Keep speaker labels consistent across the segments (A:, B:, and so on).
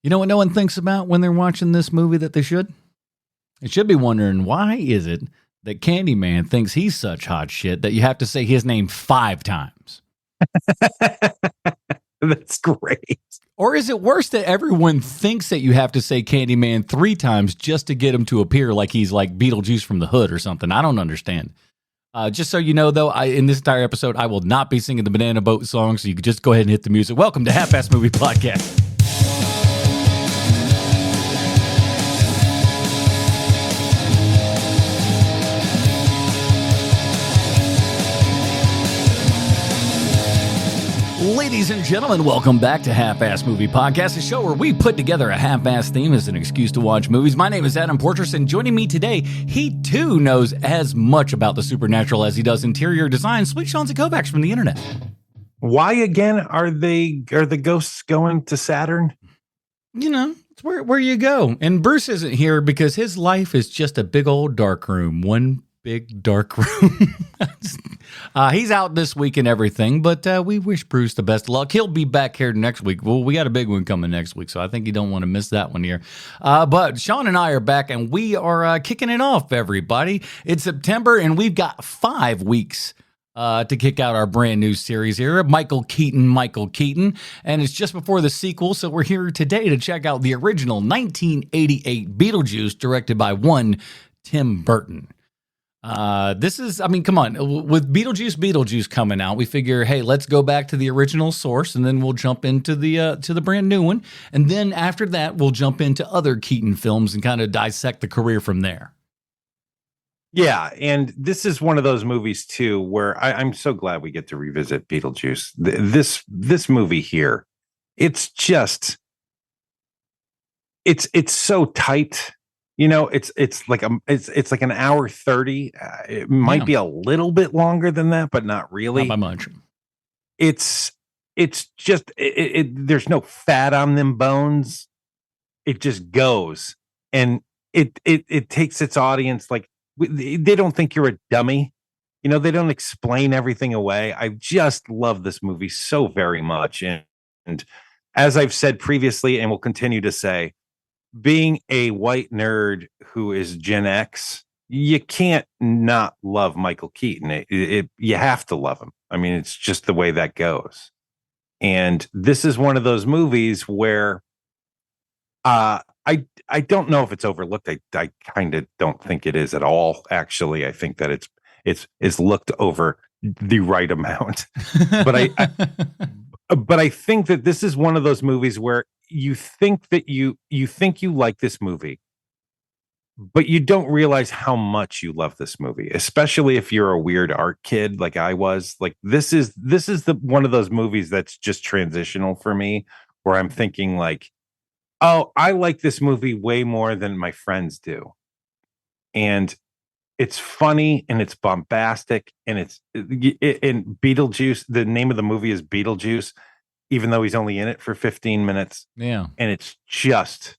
A: You know what no one thinks about when they're watching this movie that they should? They should be wondering, why is it that Candyman thinks he's such hot shit that you have to say his name 5 times?
B: That's great.
A: Or is it worse that everyone thinks that you have to say Candyman 3 times just to get him to appear like he's like Beetlejuice from the hood or something? I don't understand. Just so you know, though, in this entire episode, I will not be singing the Banana Boat song, so you can just go ahead and hit the music. Welcome to Half-Ass Movie Podcast. Ladies and gentlemen, welcome back to Half-Ass Movie Podcast, a show where we put together a half-ass theme as an excuse to watch movies. My name is Adam Portress, and joining me today, he too knows as much about the supernatural as he does interior design. Sweet Sean's Kovacs from the internet.
B: Why again are the ghosts going to Saturn?
A: You know, it's where you go. And Bruce isn't here because his life is just a big old dark room. One big dark room. He's out this week and everything, but we wish Bruce the best of luck. He'll be back here next week. Well, we got a big one coming next week, so I think you don't want to miss that one here. But Sean and I are back, and we are kicking it off, everybody. It's September, and we've got 5 weeks to kick out our brand new series here, Michael Keaton, and it's just before the sequel, so we're here today to check out the original 1988 Beetlejuice, directed by one Tim Burton. This is, I mean, come on, with Beetlejuice coming out, we figure, hey, let's go back to the original source, and then we'll jump into the brand new one, and then after that, we'll jump into other Keaton films and kind of dissect the career from there.
B: Yeah, and this is one of those movies too where I'm so glad we get to revisit Beetlejuice. This movie here, it's just it's so tight. You know, it's like an hour 30. It might be a little bit longer than that, but not really.
A: Not by much.
B: It's just there's no fat on them bones. It just goes, and it takes its audience like they don't think you're a dummy. You know, they don't explain everything away. I just love this movie so very much, and as I've said previously, and will continue to say, being a white nerd who is Gen X, you can't not love Michael Keaton. You have to love him. I mean, it's just the way that goes. And this is one of those movies where I don't know if it's overlooked. I kind of don't think it is at all. Actually, I think that it's looked over the right amount. But I think that this is one of those movies where you think that you think you like this movie, but you don't realize how much you love this movie, especially if you're a weird art kid like I was. Like this is the one of those movies that's just transitional for me, where I'm thinking like, oh, I like this movie way more than my friends do. And it's funny and it's bombastic, and it's in Beetlejuice. The name of the movie is Beetlejuice, even though he's only in it for 15 minutes. Yeah. And it's just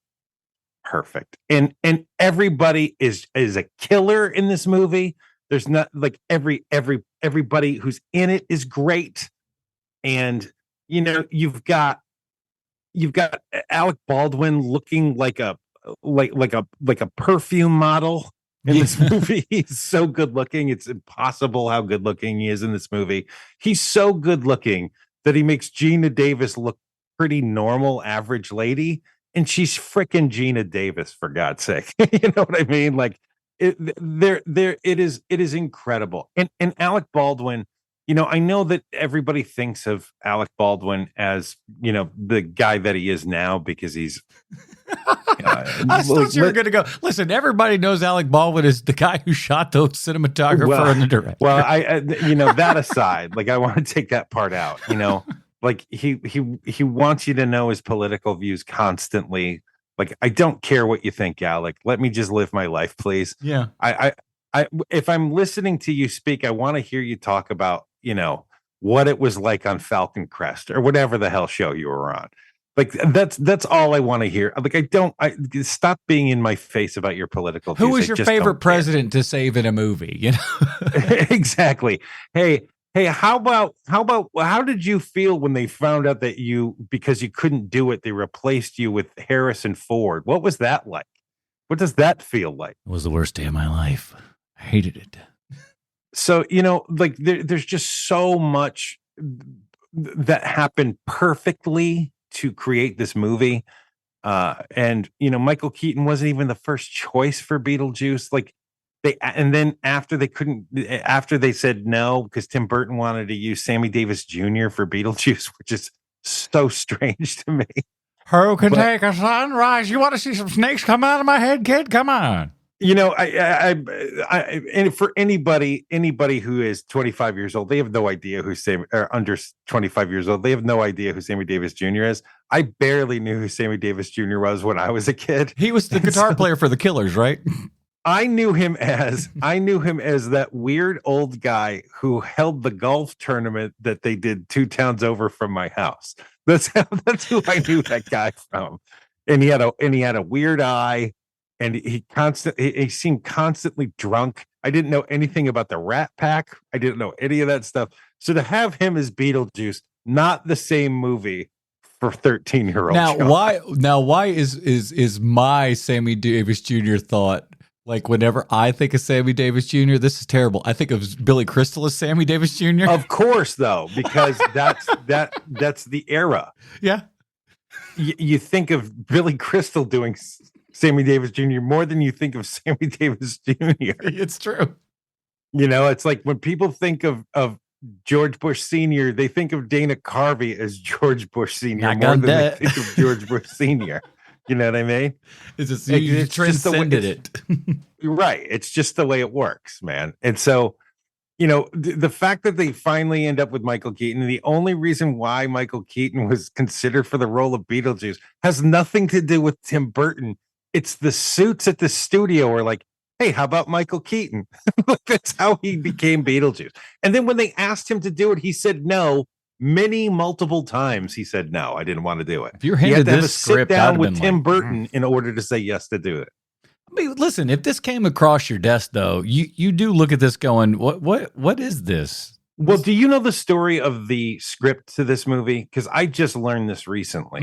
B: perfect. And everybody is a killer in this movie. There's not like everybody who's in it is great. And you know, you've got Alec Baldwin looking like a perfume model in this movie. He's so good looking. It's impossible how good looking he is in this movie. He's so good looking that he makes Gina Davis look pretty normal, average lady, and she's freaking Gina Davis, for God's sake. You know what I mean? Like it is incredible. And Alec Baldwin, you know, I know that everybody thinks of Alec Baldwin as, you know, the guy that he is now because he's
A: I thought you were going to go, listen, everybody knows Alec Baldwin is the guy who shot the cinematographer and the director.
B: Well, I you know, that aside, like I want to take that part out, you know, like he wants you to know his political views constantly. Like, I don't care what you think, Alec. Let me just live my life, please.
A: Yeah.
B: I if I'm listening to you speak, I want to hear you talk about, you know, what it was like on Falcon Crest or whatever the hell show you were on. Like that's all I want to hear. Like I stop being in my face about your political views.
A: Who was your favorite president to save in a movie? You know,
B: exactly. Hey, Hey, how did you feel when they found out that because you couldn't do it, they replaced you with Harrison Ford? What was that like? What does that feel like?
A: It was the worst day of my life. I hated it.
B: So, like there's just so much that happened perfectly to create this movie. And Michael Keaton wasn't even the first choice for Beetlejuice. Like and then after they said no, because Tim Burton wanted to use Sammy Davis Jr. for Beetlejuice, which is so strange to me.
A: Who can take a sunrise? You want to see some snakes come out of my head, kid? Come on.
B: And for anybody who is 25 years old, they have no idea who or under 25 years old, they have no idea who Sammy Davis Jr. is. I barely knew who Sammy Davis Jr. was when I was a kid.
A: He was the guitar player for the Killers, right?
B: I knew him as that weird old guy who held the golf tournament that they did 2 towns over from my house. That's who I knew that guy from. And he had a weird eye. And he seemed constantly drunk. I didn't know anything about the Rat Pack. I didn't know any of that stuff. So to have him as Beetlejuice, not the same movie for 13-year-old.
A: Now why is my Sammy Davis Jr. thought, like, whenever I think of Sammy Davis Jr., this is terrible. I think of Billy Crystal as Sammy Davis Jr.
B: Of course, though, because that's the era.
A: Yeah.
B: You think of Billy Crystal doing Sammy Davis Jr. more than you think of Sammy Davis Jr.
A: It's true.
B: It's like when people think of George Bush Sr., they think of Dana Carvey as George Bush Sr. more than they think of George Bush Sr. You know what I mean?
A: It's just, you transcended it.
B: Right. It's just the way it works, man. And so, the fact that they finally end up with Michael Keaton, the only reason why Michael Keaton was considered for the role of Beetlejuice has nothing to do with Tim Burton. It's the suits at the studio are like, hey, how about Michael Keaton? That's how he became Beetlejuice. And then when they asked him to do it, he said no. Multiple times he said no, I didn't want to do it.
A: If you're handed this script,
B: sit down with Tim Burton in order to say yes to do it.
A: I mean, listen, if this came across your desk, though, you do look at this going, what is this?
B: Well, do you know the story of the script to this movie? Because I just learned this recently.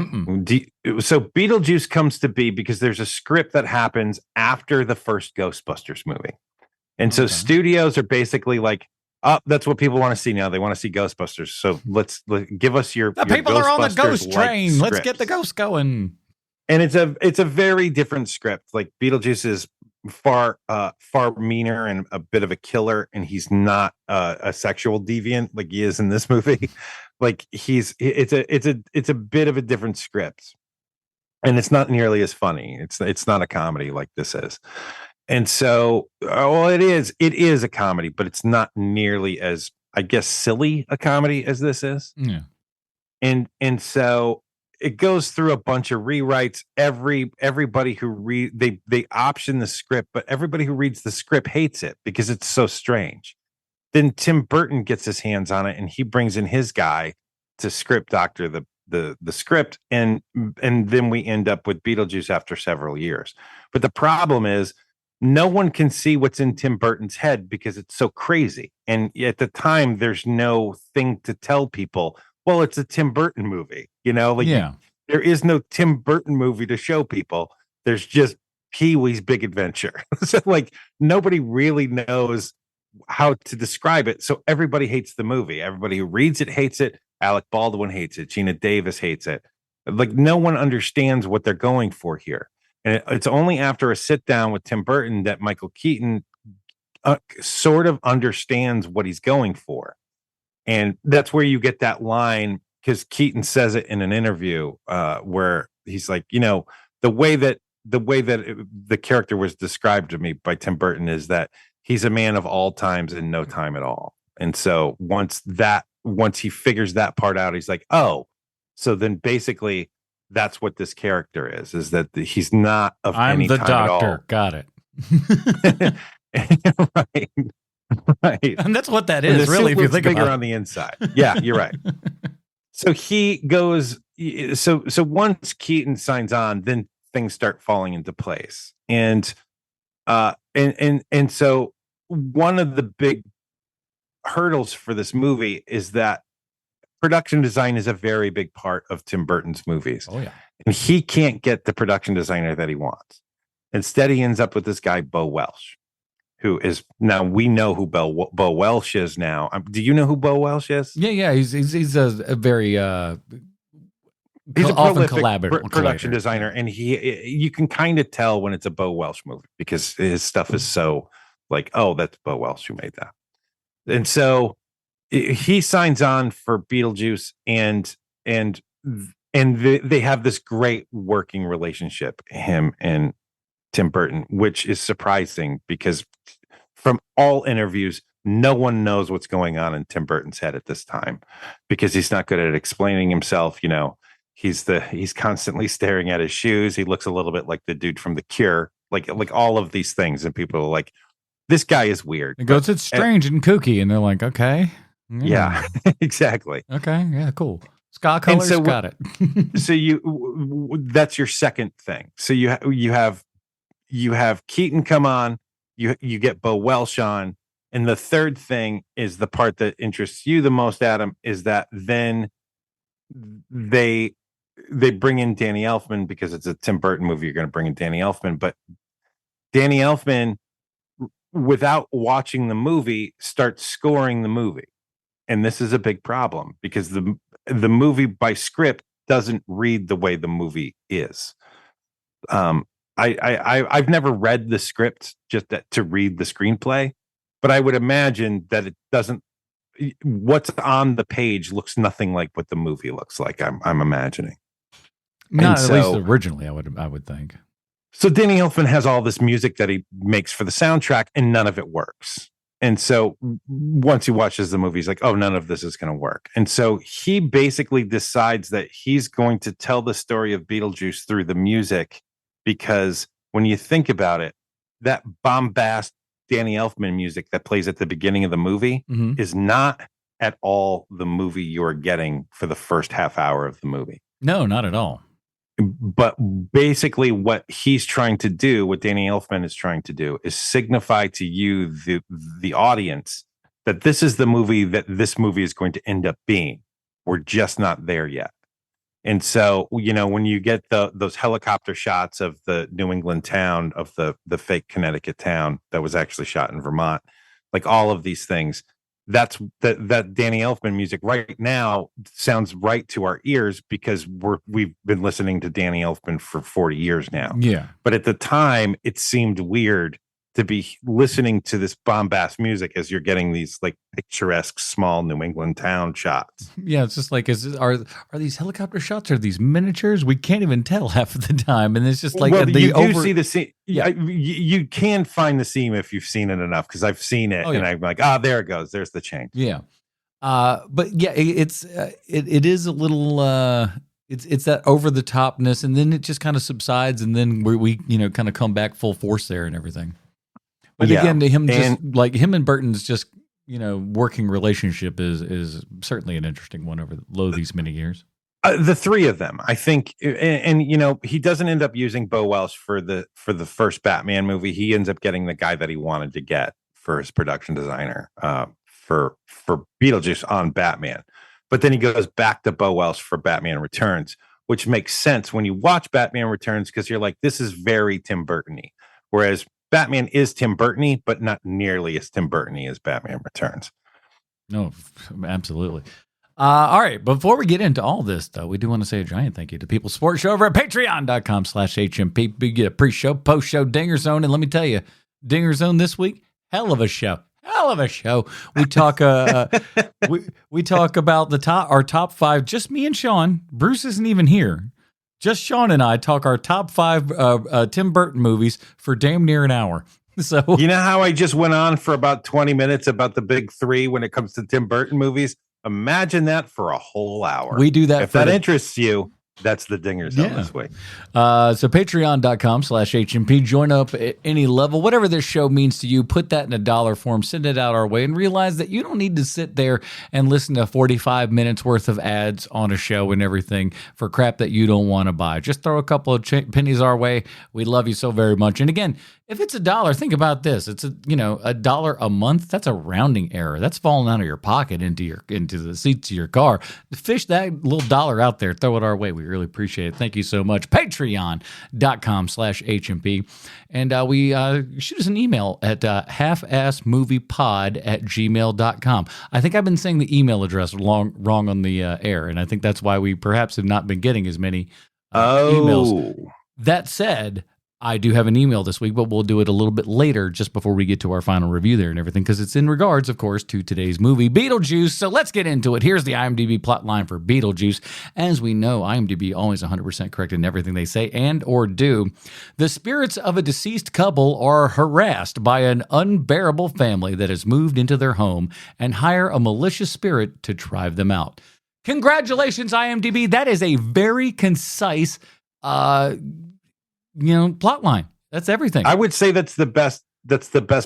B: So Beetlejuice comes to be because there's a script that happens after the first Ghostbusters movie. And so studios are basically like, oh, that's what people want to see now. They want to see Ghostbusters. So let's give us your
A: people are on the ghost train.
B: Scripts.
A: Let's get the ghosts going.
B: And it's a very different script. Like Beetlejuice is far meaner and a bit of a killer, and he's not a sexual deviant like he is in this movie. Like it's a bit of a different script, and it's not nearly as funny. It's not a comedy like this is. And so, it is a comedy, but it's not nearly as, I guess, silly a comedy as this is.
A: Yeah.
B: And so it goes through a bunch of rewrites. Everybody who they option the script, but everybody who reads the script hates it because it's so strange. Then Tim Burton gets his hands on it, and he brings in his guy to script doctor the script, and then we end up with Beetlejuice after several years. But the problem is, no one can see what's in Tim Burton's head because it's so crazy. And at the time, there's no thing to tell people, well, it's a Tim Burton movie, there is no Tim Burton movie to show people. There's just Pee-wee's Big Adventure. So like nobody really knows how to describe it. So everybody hates the movie. Everybody who reads it hates it. Alec Baldwin hates it. Gina Davis hates it. Like no one understands what they're going for here. And it's only after a sit down with Tim Burton that Michael Keaton sort of understands what he's going for. And that's where you get that line, because Keaton says it in an interview where he's like, the way that the character was described to me by Tim Burton is that he's a man of all times and no time at all. And so once he figures that part out, he's like, oh, so then basically that's what this character is that he's not of any time at all. I'm the doctor.
A: Got it.
B: Right.
A: And that's what that is, really, if you think about it.
B: On the inside. Yeah, you're right. So he goes, so once Keaton signs on, then things start falling into place. And so one of the big hurdles for this movie is that production design is a very big part of Tim Burton's movies.
A: Oh yeah.
B: And he can't get the production designer that he wants. Instead, he ends up with this guy, Bo Welsh, who is now we know who Bo Welsh is now. Do you know who Bo Welsh is?
A: Yeah. He's a very
B: he's a
A: often
B: prolific production designer, and you can kind of tell when it's a Bo Welsh movie because his stuff is so like, oh, that's Bo Welsh who made that. And so he signs on for Beetlejuice, and they have this great working relationship, him and Tim Burton, which is surprising because from all interviews, no one knows what's going on in Tim Burton's head at this time because he's not good at explaining himself. You know, he's constantly staring at his shoes. He looks a little bit like the dude from The Cure, like all of these things, and people are like, this guy is weird.
A: It goes, it's strange and kooky, and they're like, okay.
B: Yeah, exactly.
A: Okay, yeah, cool. Ska colors, so, got it.
B: So that's your second thing. So you have Keaton come on, you get Bo Welsh on, and the third thing is the part that interests you the most, Adam, is that then they bring in Danny Elfman because it's a Tim Burton movie. You're going to bring in Danny Elfman, but Danny Elfman, without watching the movie, starts scoring the movie. And this is a big problem because the movie by script doesn't read the way the movie is. I've never read the script just to read the screenplay, but I would imagine that it doesn't. What's on the page looks nothing like what the movie looks like. I'm imagining.
A: Not at least originally, I would think.
B: So Danny Elfman has all this music that he makes for the soundtrack, and none of it works. And so once he watches the movie, he's like, oh, none of this is going to work. And so he basically decides that he's going to tell the story of Beetlejuice through the music, because when you think about it, that bombast Danny Elfman music that plays at the beginning of the movie is not at all the movie you're getting for the first half hour of the movie.
A: No, not at all.
B: But basically what he's trying to do, what Danny Elfman is trying to do, is signify to you, the audience, that this is the movie that this movie is going to end up being. We're just not there yet. And so, you know, when you get those helicopter shots of the New England town, of the fake Connecticut town that was actually shot in Vermont, like all of these things, that Danny Elfman music right now sounds right to our ears because we've been listening to Danny Elfman for 40 years now.
A: Yeah.
B: But at the time, it seemed weird to be listening to this bombast music as you're getting these like picturesque small New England town shots.
A: Yeah, it's just like, are these helicopter shots? Are these miniatures? We can't even tell half of the time, and it's just like
B: you do see the scene. Yeah, you can find the seam if you've seen it enough, because I've seen it, and I'm like, there it goes. There's the change.
A: Yeah, but yeah, it is a little. It's that over the topness, and then it just kind of subsides, and then we kind of come back full force there and everything. But again, him and Burton's just working relationship is certainly an interesting one over these many years.
B: The three of them, I think, and he doesn't end up using Bo Welsh for the first Batman movie. He ends up getting the guy that he wanted to get for his production designer for Beetlejuice on Batman. But then he goes back to Bo Welsh for Batman Returns, which makes sense when you watch Batman Returns, because you're like, this is very Tim Burton-y. Whereas Batman is Tim Burton-y, but not nearly as Tim Burton-y as Batman Returns.
A: No, absolutely. All right. Before we get into all this, though, we do want to say a giant thank you to People's Sports Show over at patreon.com/HMP. We get a pre-show, post-show, Dinger Zone. And let me tell you, Dinger Zone this week, hell of a show. Hell of a show. We talk we talk about our top five, just me and Sean. Bruce isn't even here. Just Sean and I talk our top five Tim Burton movies for damn near an hour. So
B: you know how I just went on for about 20 minutes about the big three when it comes to Tim Burton movies? Imagine that for a whole hour.
A: We do that.
B: If that interests you, That's the dinger zone this week.
A: So patreon.com/HMP. Join up at any level. Whatever this show means to you, put that in a dollar form, send it out our way, and realize that you don't need to sit there and listen to 45 minutes worth of ads on a show and everything for crap that you don't want to buy. Just throw a couple of pennies our way. We love you so very much. And again, if it's $1, think about this. It's $1 a month. That's a rounding error. That's falling out of your pocket into the seats of your car. Fish that little dollar out there. Throw it our way. We really appreciate it. Thank you so much. Patreon.com/HMP. And we shoot us an email at halfassmoviepod@gmail.com. I think I've been saying the email address wrong on the air, and I think that's why we perhaps have not been getting as many emails. That said, I do have an email this week, but we'll do it a little bit later, just before we get to our final review there and everything, because it's in regards, of course, to today's movie, Beetlejuice. So let's get into it. Here's the IMDb plot line for Beetlejuice. As we know, IMDb always 100% correct in everything they say and or do. The spirits of a deceased couple are harassed by an unbearable family that has moved into their home and hire a malicious spirit to drive them out. Congratulations, IMDb. That is a very concise plot line. That's everything.
B: I would say that's the best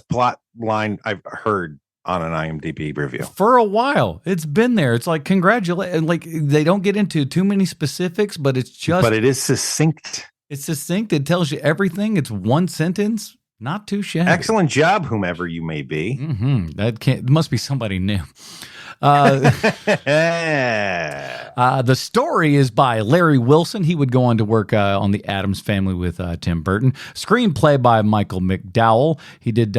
B: plot line I've heard on an IMDb review.
A: For a while. It's been there. It's like like they don't get into too many specifics, but it is
B: succinct.
A: It's succinct. It tells you everything. It's one sentence. Not too shabby.
B: Excellent job, whomever you may be.
A: That must be somebody new. The story is by Larry Wilson. He would go on to work on The Addams Family with Tim Burton. Screenplay by Michael McDowell. He did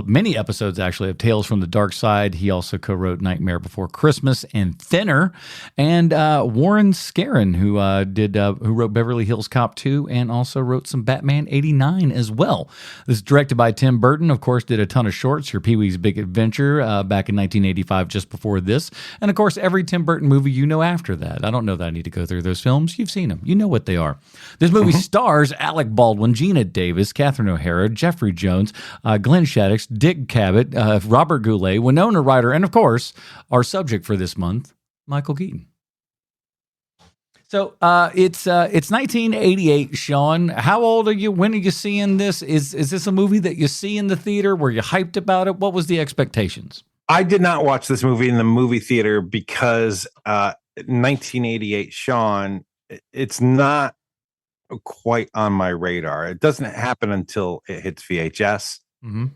A: many episodes actually of Tales from the Dark Side. He also co-wrote Nightmare Before Christmas and Thinner. And Warren Scarron, who wrote Beverly Hills Cop 2 and also wrote some Batman 89 as well. This is directed by Tim Burton. Of course, did a ton of shorts. Your Pee-wee's Big Adventure back in 1985, just before this, and of course every Tim Burton movie after that. I don't know that I need to go through those films. You've seen them. You know what they are. This movie stars Alec Baldwin, Gina Davis, Catherine O'Hara, Jeffrey Jones, Glenn Shaddix, Dick Cavett, Robert Goulet, Winona Ryder, and of course our subject for this month, Michael Keaton. So it's 1988, Sean. How old are you? When are you seeing this? Is this a movie that you see in the theater? Were you hyped about it? What was the expectations?
B: I did not watch this movie in the movie theater because 1988, Sean, it's not quite on my radar. It doesn't happen until it hits VHS,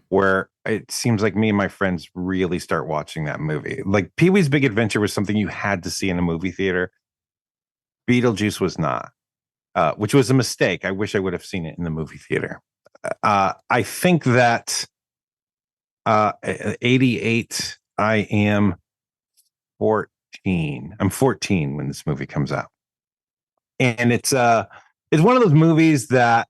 B: where it seems like me and my friends really start watching that movie. Like Pee-wee's Big Adventure was something you had to see in a movie theater. Beetlejuice was not, which was a mistake. I wish I would have seen it in the movie theater. I think that 88, I am 14. I'm 14 when this movie comes out. And it's one of those movies that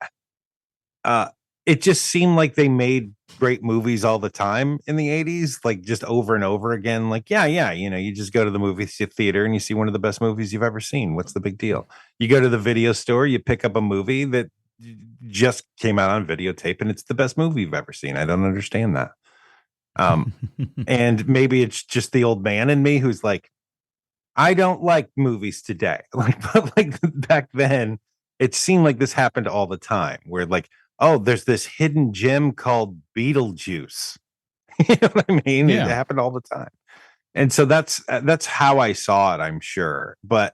B: it just seemed like they made great movies all the time in the 80s, like just over and over again. Like, you just go to the movie theater and you see one of the best movies you've ever seen. What's the big deal? You go to the video store, you pick up a movie that just came out on videotape and it's the best movie you've ever seen. I don't understand that. And maybe it's just the old man in me who's like, I don't like movies today. But back then, it seemed like this happened all the time. Where there's this hidden gem called Beetlejuice. You know what I mean? Yeah. It happened all the time, and so that's how I saw it. I'm sure, but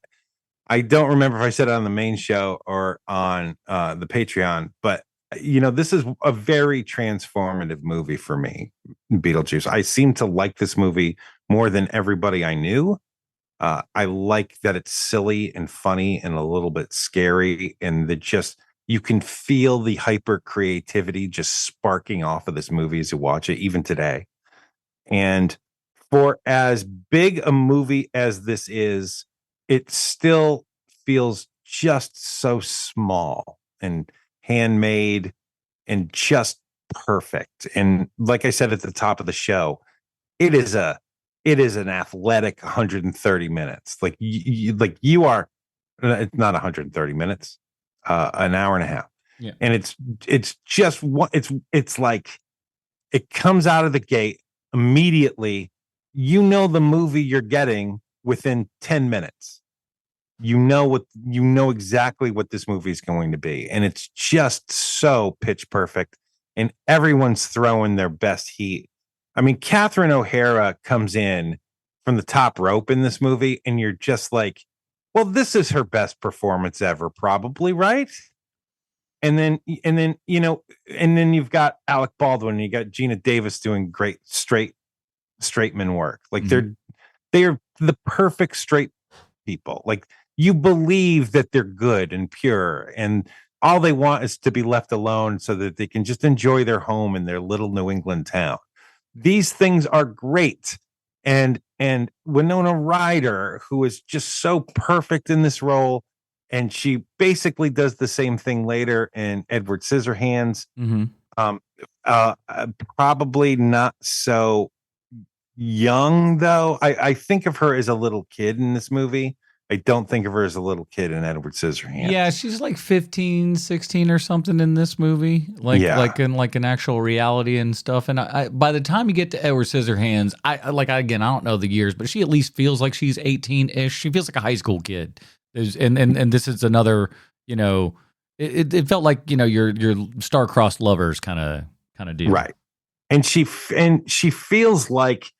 B: I don't remember if I said it on the main show or on the Patreon. But this is a very transformative movie for me, Beetlejuice. I seem to like this movie more than everybody I knew. I like that it's silly and funny and a little bit scary, and that you can feel the hyper creativity just sparking off of this movie as you watch it, even today. And for as big a movie as this is, it still feels just so small and handmade and just perfect. And like I said at the top of the show, it is an athletic 130 minutes. Like you are, it's not 130 minutes, an hour and a half.
A: Yeah.
B: And it's just what it's like. It comes out of the gate immediately. The movie you're getting within 10 minutes. you know exactly what this movie is going to be, and it's just so pitch perfect, and everyone's throwing their best heat. I mean, Catherine O'Hara comes in from the top rope in this movie, and you're just like, well, this is her best performance ever, probably, right? And then you've got Alec Baldwin, and you got Gina Davis doing great straight men work. Like they're the perfect straight people. Like you believe that they're good and pure, and all they want is to be left alone so that they can just enjoy their home in their little New England town. These things are great. And Winona Ryder, who is just so perfect in this role, and she basically does the same thing later in Edward Scissorhands. Um, Probably not so young though. I think of her as a little kid in this movie. I don't think of her as a little kid in Edward Scissorhands.
A: Yeah, she's like 15, 16 or something in this movie. Like in actual reality and stuff. And I by the time you get to Edward Scissorhands, again, I don't know the years, but she at least feels like she's 18-ish. She feels like a high school kid. And this is another, it felt like, your star-crossed lovers kind of deal.
B: Right. And she feels like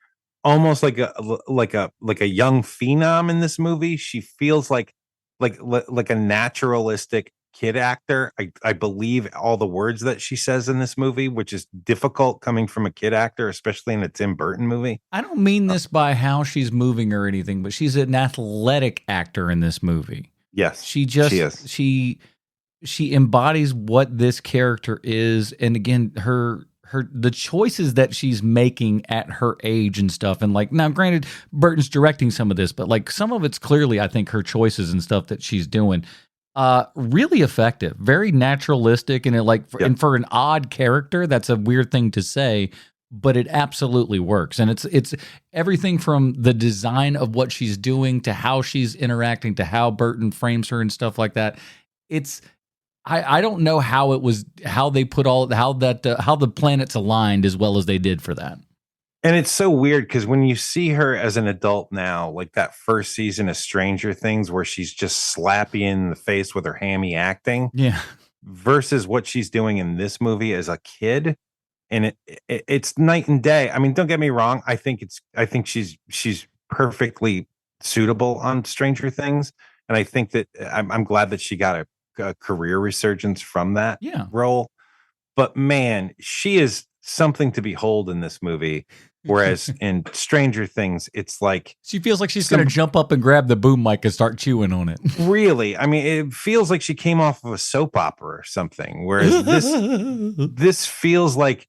B: almost like a young phenom in this movie. She feels like a naturalistic kid actor. I believe all the words that she says in this movie, which is difficult coming from a kid actor, especially in a Tim Burton movie.
A: I don't mean this by how she's moving or anything, but she's an athletic actor in this movie.
B: Yes,
A: she is. She embodies what this character is, and again, the choices that she's making at her age and stuff. And like, now granted, Burton's directing some of this, but like some of it's clearly, I think, her choices and stuff that she's doing. Really effective, very naturalistic. And and for an odd character, that's a weird thing to say, but it absolutely works. And it's everything from the design of what she's doing to how she's interacting to how Burton frames her and stuff like that. I don't know how the planets aligned as well as they did for that.
B: And it's so weird because when you see her as an adult now, like that first season of Stranger Things where she's just slappy in the face with her hammy acting, versus what she's doing in this movie as a kid, and it's night and day. I mean, don't get me wrong. I think she's perfectly suitable on Stranger Things, and I think that I'm glad that she got a career resurgence from that role. But man, she is something to behold in this movie. Whereas in Stranger Things, it's like
A: she feels like she's going to jump up and grab the boom mic and start chewing on it.
B: Really, I mean, it feels like she came off of a soap opera or something. Whereas this feels like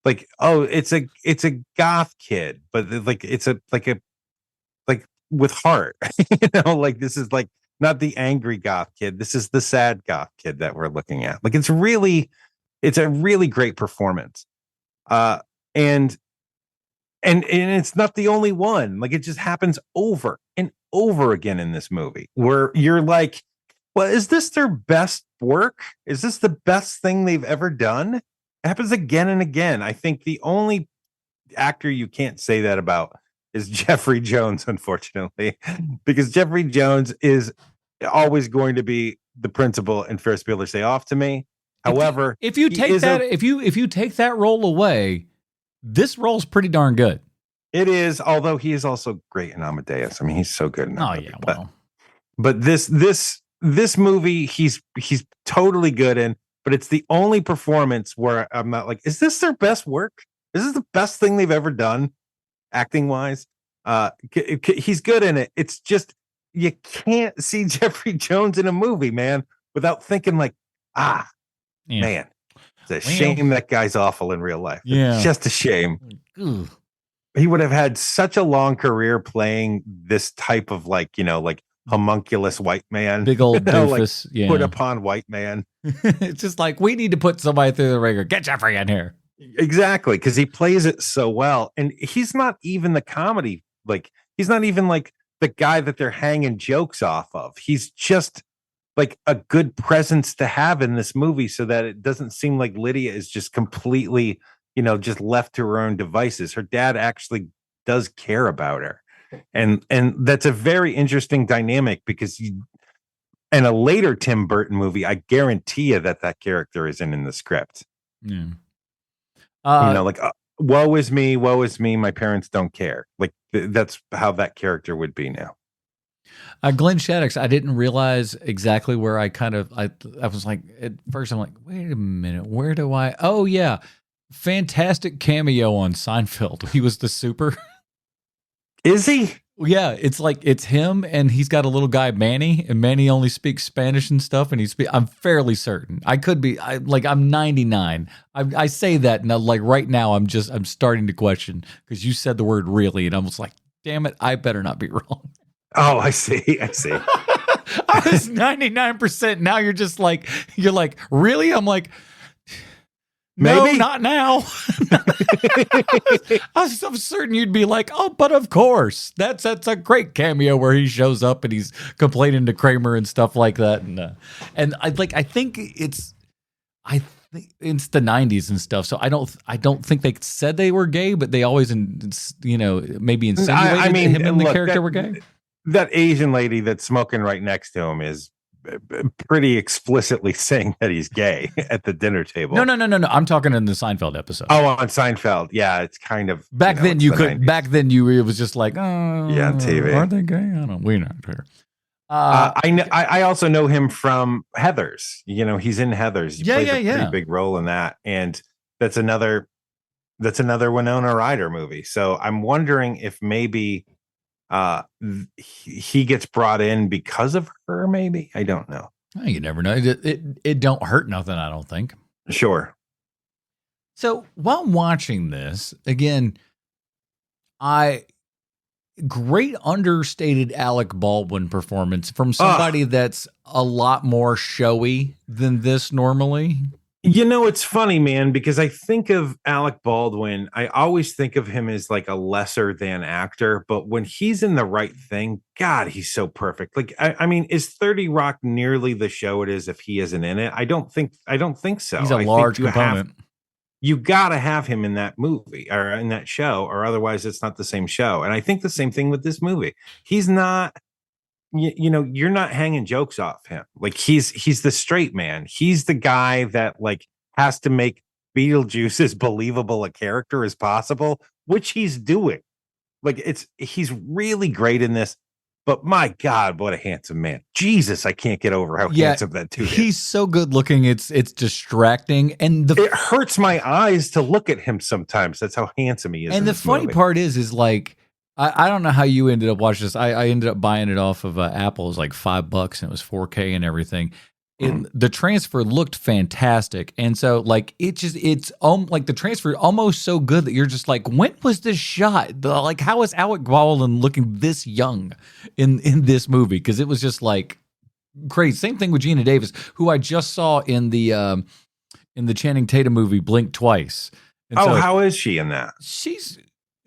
B: it's a goth kid, but it's with heart. Like this is like not the angry goth kid. This is the sad goth kid that we're looking at. Like it's a really great performance. And it's not the only one. Like it just happens over and over again in this movie where you're like, well, is this their best work? Is this the best thing they've ever done? It happens again and again. I think the only actor you can't say that about is Jeffrey Jones, unfortunately, because Jeffrey Jones is always going to be the principal in Ferris Bueller's Day Off to me. However,
A: if you take that role away, this role's pretty darn good.
B: It is, although he is also great in Amadeus. I mean, he's so good in that movie.
A: Well.
B: But this movie, he's totally good in, but it's the only performance where I'm not like, is this their best work? Is this the best thing they've ever done, acting wise? He's good in it. It's just you can't see Jeffrey Jones in a movie, man, without thinking like, man, it's a shame that guy's awful in real life.
A: Yeah.
B: It's just a shame.
A: Ugh.
B: He would have had such a long career playing this type of like homunculus white man.
A: Big old doofus.
B: Put upon white man.
A: It's just like, we need to put somebody through the ringer. Get Jeffrey in here.
B: Exactly, because he plays it so well. And he's not even the comedy. Like, he's not even like the guy that they're hanging jokes off of. He's just like a good presence to have in this movie so that it doesn't seem like Lydia is just completely, just left to her own devices. Her dad actually does care about her. and that's a very interesting dynamic because in a later Tim Burton movie, I guarantee you that character isn't in the script.
A: Yeah.
B: Like woe is me, my parents don't care. Like that's how that character would be now.
A: Glenn Shaddix, I didn't realize exactly where I was like, at first I'm like, wait a minute, where do I? Oh yeah, fantastic cameo on Seinfeld. He was the super.
B: Is he?
A: Yeah, it's like it's him, and he's got a little guy Manny, and Manny only speaks Spanish and stuff, and I'm fairly certain. I could be. I'm 99. I say that now, like right now, I'm starting to question because you said the word really, and I was like, damn it, I better not be wrong.
B: Oh, I see.
A: I was 99%. Now you're like, really? I'm like, no,
B: maybe
A: not now. I'm certain you'd be like, oh, but of course. That's a great cameo where he shows up and he's complaining to Kramer and stuff like that. And I think it's the 90s and stuff. So I don't think they said they were gay, but they always, maybe insinuated him and the character were gay.
B: That Asian lady that's smoking right next to him is pretty explicitly saying that he's gay at the dinner table.
A: No. I'm talking in the Seinfeld episode.
B: Oh, on Seinfeld. Yeah, it's kind of
A: back then you could. 90s. Back then it was just like, oh,
B: yeah, on TV.
A: Are they gay? We're not here.
B: I also know him from Heathers. He's in Heathers. He plays a pretty big role in that, and that's another Winona Ryder movie. So I'm wondering if maybe he gets brought in because of her. Maybe, I don't know.
A: You never know. It don't hurt nothing, I don't think.
B: Sure.
A: So while watching this again, great understated Alec Baldwin performance from somebody that's a lot more showy than this normally.
B: It's funny, man, because I think of Alec Baldwin, I always think of him as like a lesser than actor, but when he's in the right thing, God, he's so perfect. Like, I mean, is 30 Rock nearly the show it is if he isn't in it? I don't think so.
A: He's a large component.
B: You got to have him in that movie or in that show, or otherwise it's not the same show. And I think the same thing with this movie. He's not, you're not hanging jokes off him. Like he's the straight man. He's the guy that like has to make Beetlejuice as believable a character as possible, which he's doing. Like he's really great in this. But my God, what a handsome man. Jesus, I can't get over how handsome that dude is.
A: He's so good looking. It's distracting. And
B: it hurts my eyes to look at him sometimes. That's how handsome he is.
A: And the funny part is like, I don't know how you ended up watching this. I ended up buying it off of Apple. It was like $5 and it was 4K and everything. The transfer looked fantastic. And so like it's like the transfer almost so good that you're just like, when was this shot? Like how is Alec Baldwin looking this young in this movie? Because it was just like crazy. Same thing with Gina Davis, who I just saw in the Channing Tatum movie Blink Twice. And so
B: how is she in that?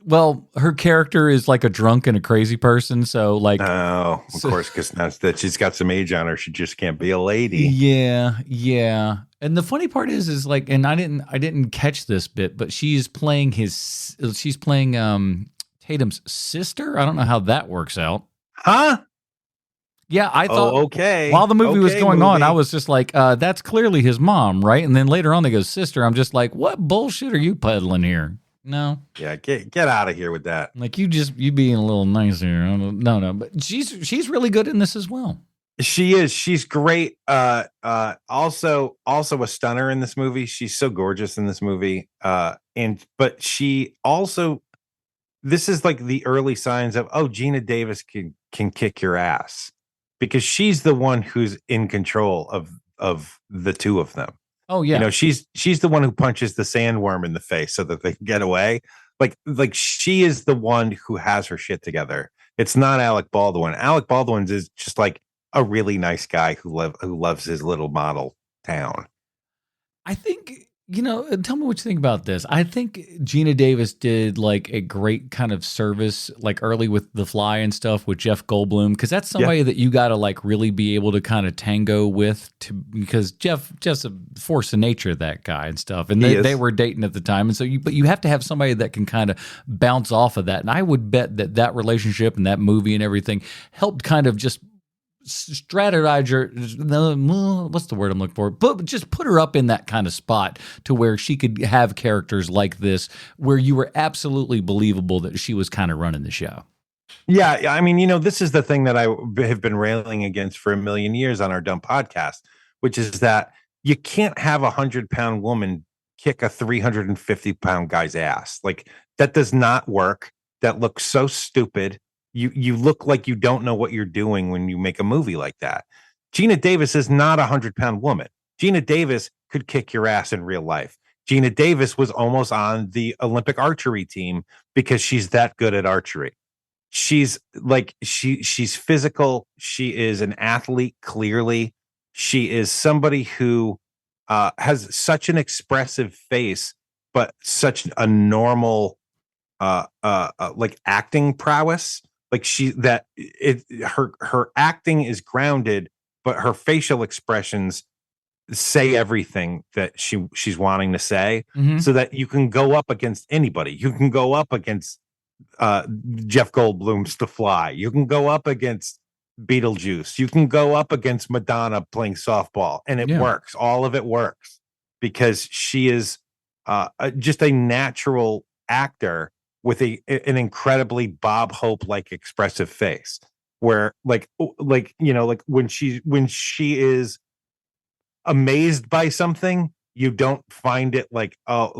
A: Well, her character is like a drunk and a crazy person. So like,
B: of course, because now that she's got some age on her, she just can't be a lady.
A: Yeah. And the funny part is like, and I didn't catch this bit, but she's playing Tatum's sister. I don't know how that works out.
B: Huh?
A: Yeah, I thought.
B: Okay.
A: While the movie was going on, I was just like, that's clearly his mom, right? And then later on, they go sister. I'm just like, what bullshit are you peddling here? No.
B: Yeah, get out of here with that.
A: Like you being a little nice here. No, but she's really good in this as well.
B: She is. She's great. Also a stunner in this movie. She's so gorgeous in this movie. But she also, this is like the early signs of, Gina Davis can kick your ass, because she's the one who's in control of the two of them.
A: Oh yeah.
B: She's the one who punches the sandworm in the face so that they can get away. Like she is the one who has her shit together. It's not Alec Baldwin. Alec Baldwin is just like a really nice guy who loves his little model town.
A: I think Tell me what you think about this. I think Gina Davis did like a great kind of service, like early with The Fly and stuff with Jeff Goldblum, because that's
B: Yeah.
A: somebody that you got to like really be able to kind of tango with, because Jeff's a force of nature, that guy and stuff, and they were dating at the time, and so but you have to have somebody that can kind of bounce off of that, and I would bet that relationship and that movie and everything helped kind of just strategize what's the word I'm looking for, but just put her up in that kind of spot to where she could have characters like this where you were absolutely believable that she was kind of running the show.
B: Yeah, I mean, this is the thing that I have been railing against for a million years on our dumb podcast, which is that you can't have 100-pound woman kick a 350-pound guy's ass. Like, that does not work. That looks so stupid. You look like you don't know what you're doing when you make a movie like that. Gina Davis is not a 100-pound woman. Gina Davis could kick your ass in real life. Gina Davis was almost on the Olympic archery team because she's that good at archery. She's like, she's physical. She is an athlete. Clearly, she is somebody who has such an expressive face, but such a normal, like acting prowess. Like her acting is grounded, but her facial expressions say everything that she's wanting to say, so that you can go up against anybody. You can go up against Jeff Goldblum's The Fly. You can go up against Beetlejuice. You can go up against Madonna playing softball, and it works. All of it works because she is just a natural actor with an incredibly Bob Hope like expressive face, where like when she is amazed by something, you don't find it like oh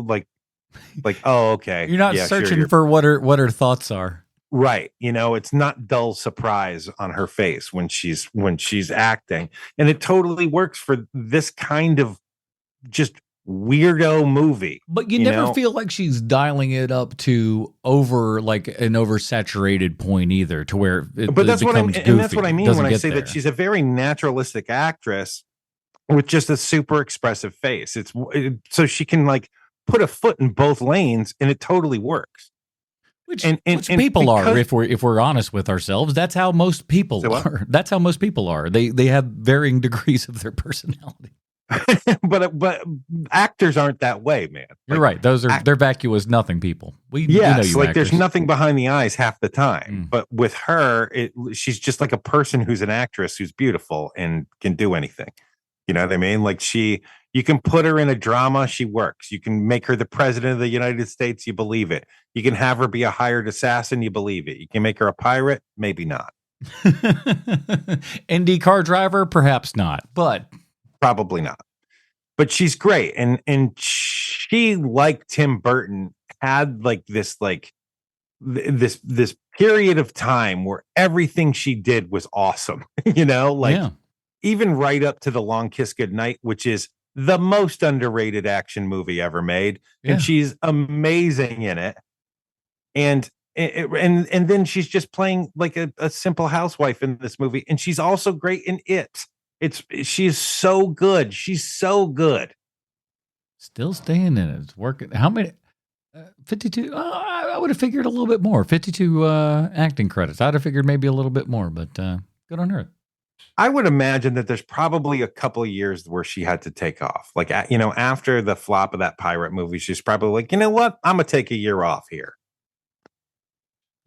B: okay,
A: You're not searching for what her thoughts are.
B: Right. It's not dull surprise on her face when she's acting, and it totally works for this kind of just weirdo movie.
A: But you never feel like she's dialing it up to over like an oversaturated point either, to where
B: that's what I mean. And that's what I mean when I say that she's a very naturalistic actress with just a super expressive face. So she can like put a foot in both lanes, and it totally works.
A: Which people are, if we're honest with ourselves, that's how most people are. That's how most people are. They have varying degrees of their personality.
B: but actors aren't that way, man.
A: You're right. They're vacuous nothing people.
B: There's nothing behind the eyes half the time. But with her, she's just like a person who's an actress who's beautiful and can do anything. You know what I mean? Like you can put her in a drama, she works. You can make her the president of the United States, you believe it. You can have her be a hired assassin, you believe it. You can make her a pirate, maybe not.
A: Indy car driver, perhaps not, but
B: probably not. But she's great, and she, like Tim Burton, had like this period of time where everything she did was awesome. Even right up to The Long Kiss Goodnight, which is the most underrated action movie ever made, and she's amazing in it. And then she's just playing like a simple housewife in this movie, and she's also great in It. She's so good. She's so good.
A: Still staying in it. It's working. How many? 52. I would have figured a little bit more. 52 acting credits. I'd have figured maybe a little bit more, but good on her.
B: I would imagine that there's probably a couple of years where she had to take off. Like, after the flop of that pirate movie, she's probably like, you know what? I'm going to take a year off here.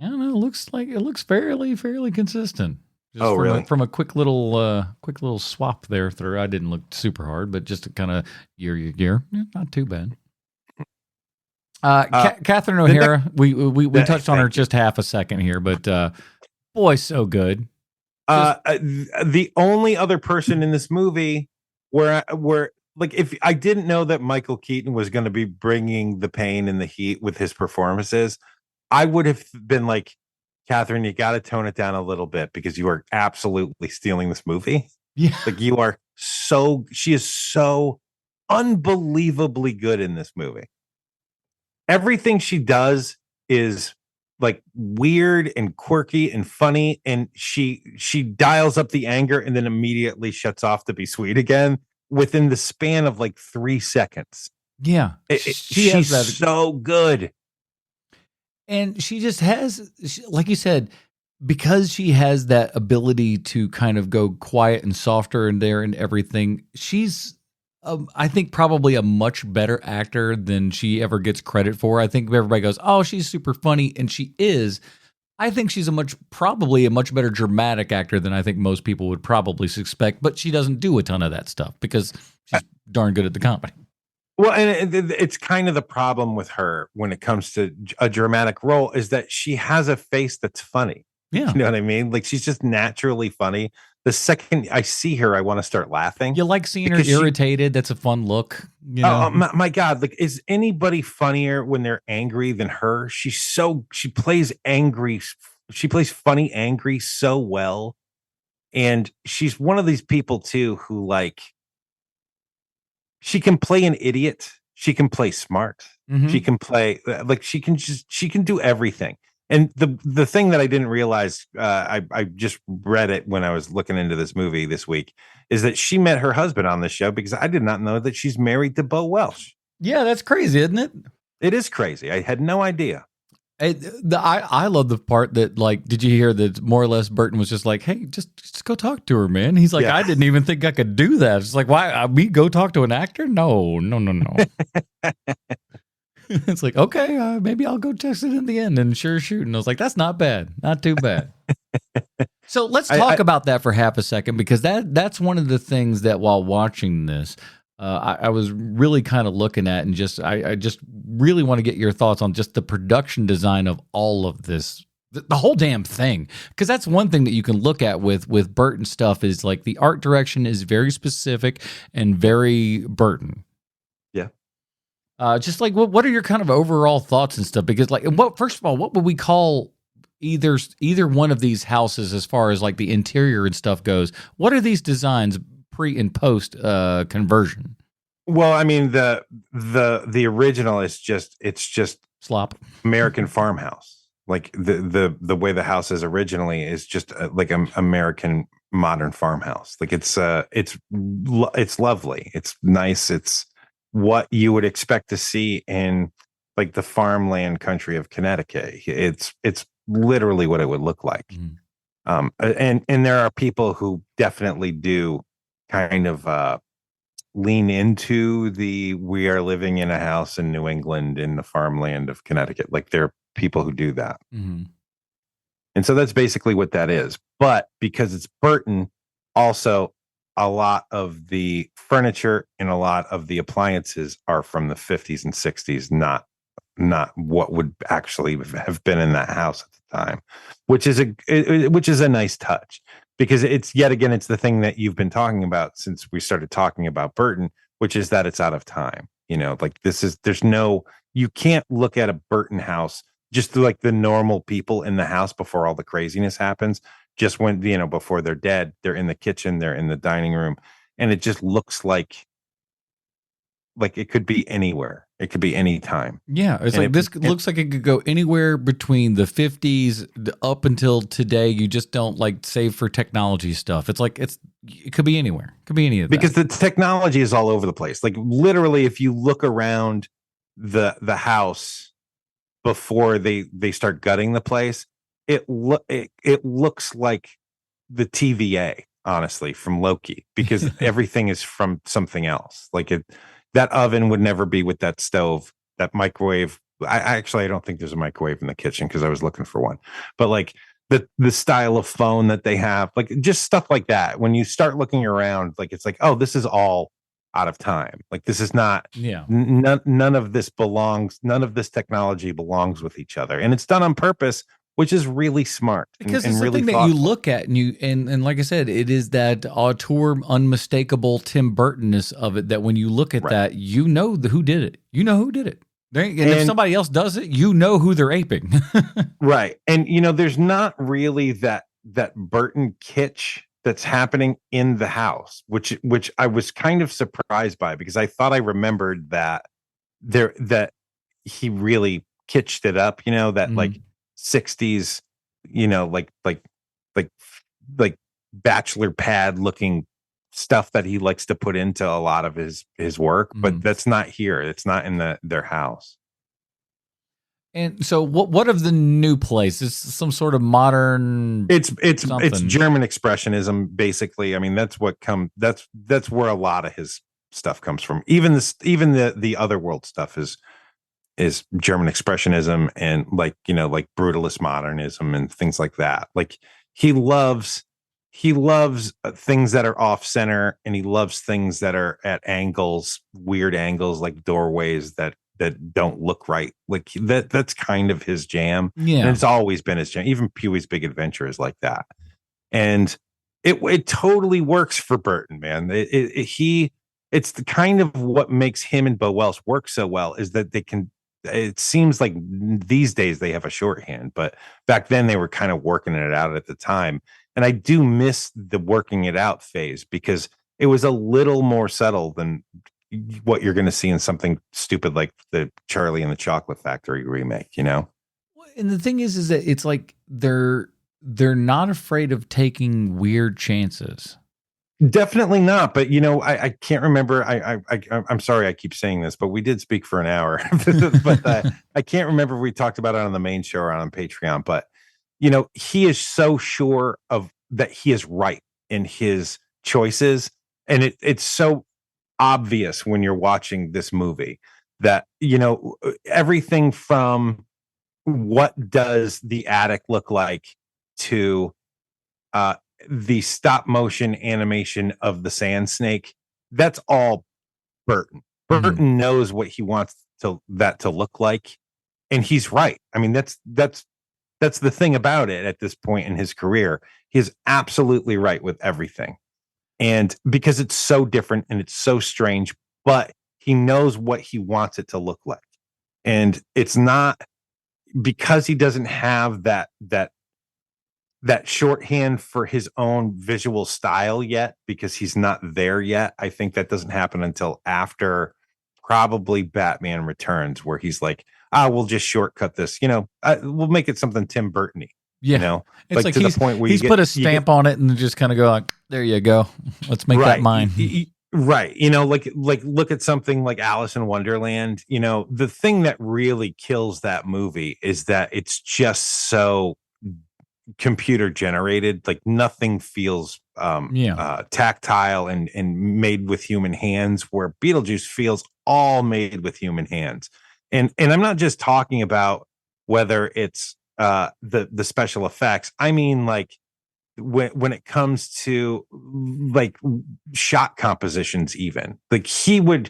A: I don't know. It looks fairly consistent.
B: Just really?
A: From a quick little swap there through. I didn't look super hard, but just a kind of year. Not too bad. Catherine O'Hara, we touched on her just half a second here, but boy, so good.
B: The only other person in this movie where like, if I didn't know that Michael Keaton was going to be bringing the pain and the heat with his performances, I would have been like, Catherine, you got to tone it down a little bit because you are absolutely stealing this movie.
A: Yeah.
B: Like, she is so unbelievably good in this movie. Everything she does is like weird and quirky and funny. And she dials up the anger and then immediately shuts off to be sweet again within the span of like 3 seconds.
A: Yeah. She has
B: She's
A: that.
B: so good.
A: And she just has, like you said, because she has that ability to kind of go quiet and softer in there and everything, she's, I think, probably a much better actor than she ever gets credit for. I think everybody goes, oh, she's super funny, and she is. I think she's probably a much better dramatic actor than I think most people would probably suspect, but she doesn't do a ton of that stuff because she's darn good at the comedy.
B: Well, and it's kind of the problem with her when it comes to a dramatic role is that she has a face that's funny.
A: Yeah.
B: You know what I mean? Like she's just naturally funny. The second I see her, I want to start laughing.
A: You like seeing her irritated. That's a fun look. You
B: know?
A: know?
B: My God. Like, is anybody funnier when they're angry than her? She plays angry. She plays funny, angry so well. And she's one of these people too, who like, she can play an idiot. She can play smart.
A: Mm-hmm.
B: She can play like she can do everything. And the thing that I didn't realize, I just read it when I was looking into this movie this week, is that she met her husband on this show because I did not know that she's married to Bo Welsh.
A: Yeah, that's crazy, isn't it?
B: It is crazy. I had no idea.
A: I love the part that, like, did you hear that more or less Burton was just like, hey, just go talk to her, man. He's like, yeah. I didn't even think I could do that. It's like, why? Me go talk to an actor? No. It's like, okay, maybe I'll go text it in the end and sure shoot. And I was like, that's not bad. Not too bad. So let's talk about that for half a second, because that's one of the things that while watching this, I was really kind of looking at, and I just really want to get your thoughts on just the production design of all of this, the whole damn thing. Because that's one thing that you can look at with Burton stuff is like the art direction is very specific and very Burton.
B: Yeah.
A: Just like what are your kind of overall thoughts and stuff? Because like, first of all, what would we call either one of these houses as far as like the interior and stuff goes? What are these designs pre and post conversion?
B: Well, I mean, the original is just
A: slop
B: American farmhouse. Like the way the house is originally is just like an American modern farmhouse. Like it's lovely. It's nice. It's what you would expect to see in like the farmland country of Connecticut. It's literally what it would look like. Mm-hmm. And there are people who definitely do kind of lean into we are living in a house in New England in the farmland of Connecticut. Like there are people who do that. Mm-hmm. And so that's basically what that is. But because it's Burton, also a lot of the furniture and a lot of the appliances are from the 50s and 60s, not what would actually have been in that house at the time, which is a nice touch. Because it's the thing that you've been talking about since we started talking about Burton, which is that it's out of time. You know, like you can't look at a Burton house just like the normal people in the house before all the craziness happens. Just when, before they're dead, they're in the kitchen, they're in the dining room, and it just looks like it could be anywhere. It could be any time.
A: Yeah, it's and like this looks like it could go anywhere between the 50s up until today. You just don't like save for technology stuff. It's like it could be anywhere. It could be any of that.
B: Because the technology is all over the place. Like literally, if you look around the house before they start gutting the place, it looks like the TVA, honestly, from Loki, because everything is from something else. Like that oven would never be with that stove, that microwave. I don't think there's a microwave in the kitchen because I was looking for one. But like the style of phone that they have, like just stuff like that. When you start looking around, like it's like, oh, this is all out of time. Like this is not.
A: Yeah.
B: None of this belongs. None of this technology belongs with each other, and it's done on purpose, which is really smart.
A: Because
B: and
A: it's
B: really
A: something that you look at and like I said, it is that auteur unmistakable Tim Burtonness of it, that when you look at that, you know who did it. You know who did it. And if somebody else does it, you know who they're aping.
B: Right. And there's not really that Burton kitsch that's happening in the house, which I was kind of surprised by, because I thought I remembered that he really kitsched it up, that mm-hmm. like 60s, like bachelor pad looking stuff that he likes to put into a lot of his work, but that's not here. It's not in their house.
A: And so what of the new place? It's some sort of modern
B: It's German expressionism, basically. I mean, that's where a lot of his stuff comes from. Even the Otherworld stuff is German expressionism and like brutalist modernism and things like that. Like he loves things that are off center, and he loves things that are at angles, weird angles, like doorways that don't look right. Like that's kind of his jam.
A: Yeah.
B: And it's always been his jam. Even Pee-wee's Big Adventure is like that. And it totally works for Burton, man. It's the kind of what makes him and Bo Wells work so well is that it seems like these days they have a shorthand, but back then they were kind of working it out at the time. And I do miss the working it out phase because it was a little more subtle than what you're going to see in something stupid like the Charlie and the Chocolate Factory remake, And
A: the thing is that it's like they're not afraid of taking weird chances.
B: Definitely not. But I can't remember. I'm sorry I keep saying this, but we did speak for an hour. But I can't remember if we talked about it on the main show or on Patreon. But he is so sure of that he is right in his choices, and it's so obvious when you're watching this movie that everything from what does the attic look like to the stop motion animation of the sand snake, that's all Burton. Burton knows what he wants that to look like, and he's right. I mean, that's the thing about it at this point in his career. He is absolutely right with everything. And because it's so different and it's so strange, but he knows what he wants it to look like. And it's not because he doesn't have that shorthand for his own visual style yet, because he's not there yet. I think that doesn't happen until after probably Batman Returns, where he's like, we'll just shortcut this. We'll make it something Tim Burton-y.
A: Yeah. It's like
B: to the point where
A: he's put a stamp on it and just kind of go like, there you go. Let's make that mine.
B: Right. Like look at something like Alice in Wonderland. The thing that really kills that movie is that it's just so computer generated. Like nothing feels tactile and made with human hands, where Beetlejuice feels all made with human hands. And I'm not just talking about whether it's the special effects. I mean, like when it comes to like shot compositions, even like he would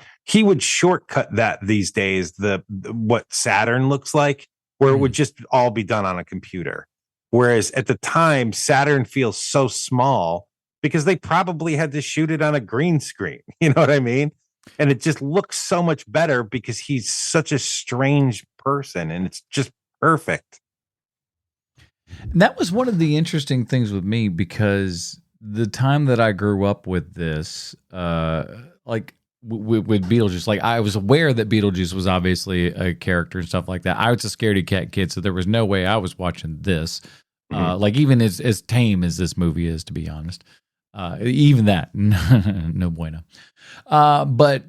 B: shortcut that these days. The what Saturn looks like, where it would just all be done on a computer. Whereas at the time, Saturn feels so small because they probably had to shoot it on a green screen. You know what I mean? And it just looks so much better because he's such a strange person, and it's just perfect.
A: And that was one of the interesting things with me, because the time that I grew up with this, like with Beetlejuice, like I was aware that Beetlejuice was obviously a character and stuff like that. I was a scaredy cat kid, so there was no way I was watching this. Like even as tame as this movie is, to be honest, even that, no bueno. But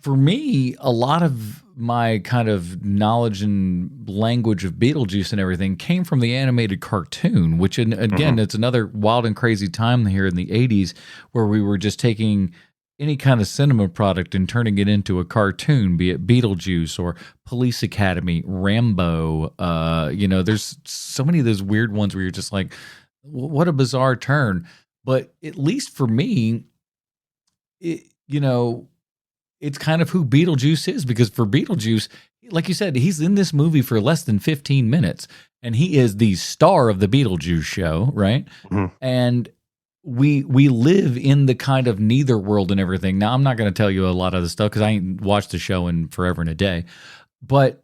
A: for me, a lot of my kind of knowledge and language of Beetlejuice and everything came from the animated cartoon, which again, it's another wild and crazy time here in the 80s where we were just taking any kind of cinema product and turning it into a cartoon, be it Beetlejuice or Police Academy, Rambo. There's so many of those weird ones where you're just like, what a bizarre turn. But at least for me, it's kind of who Beetlejuice is, because for Beetlejuice, like you said, he's in this movie for less than 15 minutes, and he is the star of the Beetlejuice show, right? And we live in the kind of neither world and everything. Now, I'm not going to tell you a lot of the stuff because I ain't watched the show in forever and a day, but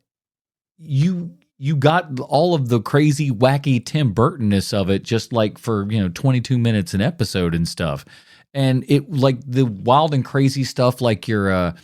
A: you got all of the crazy, wacky Tim Burton-ness of it, just like for 22 minutes an episode and stuff. And it like the wild and crazy stuff, like your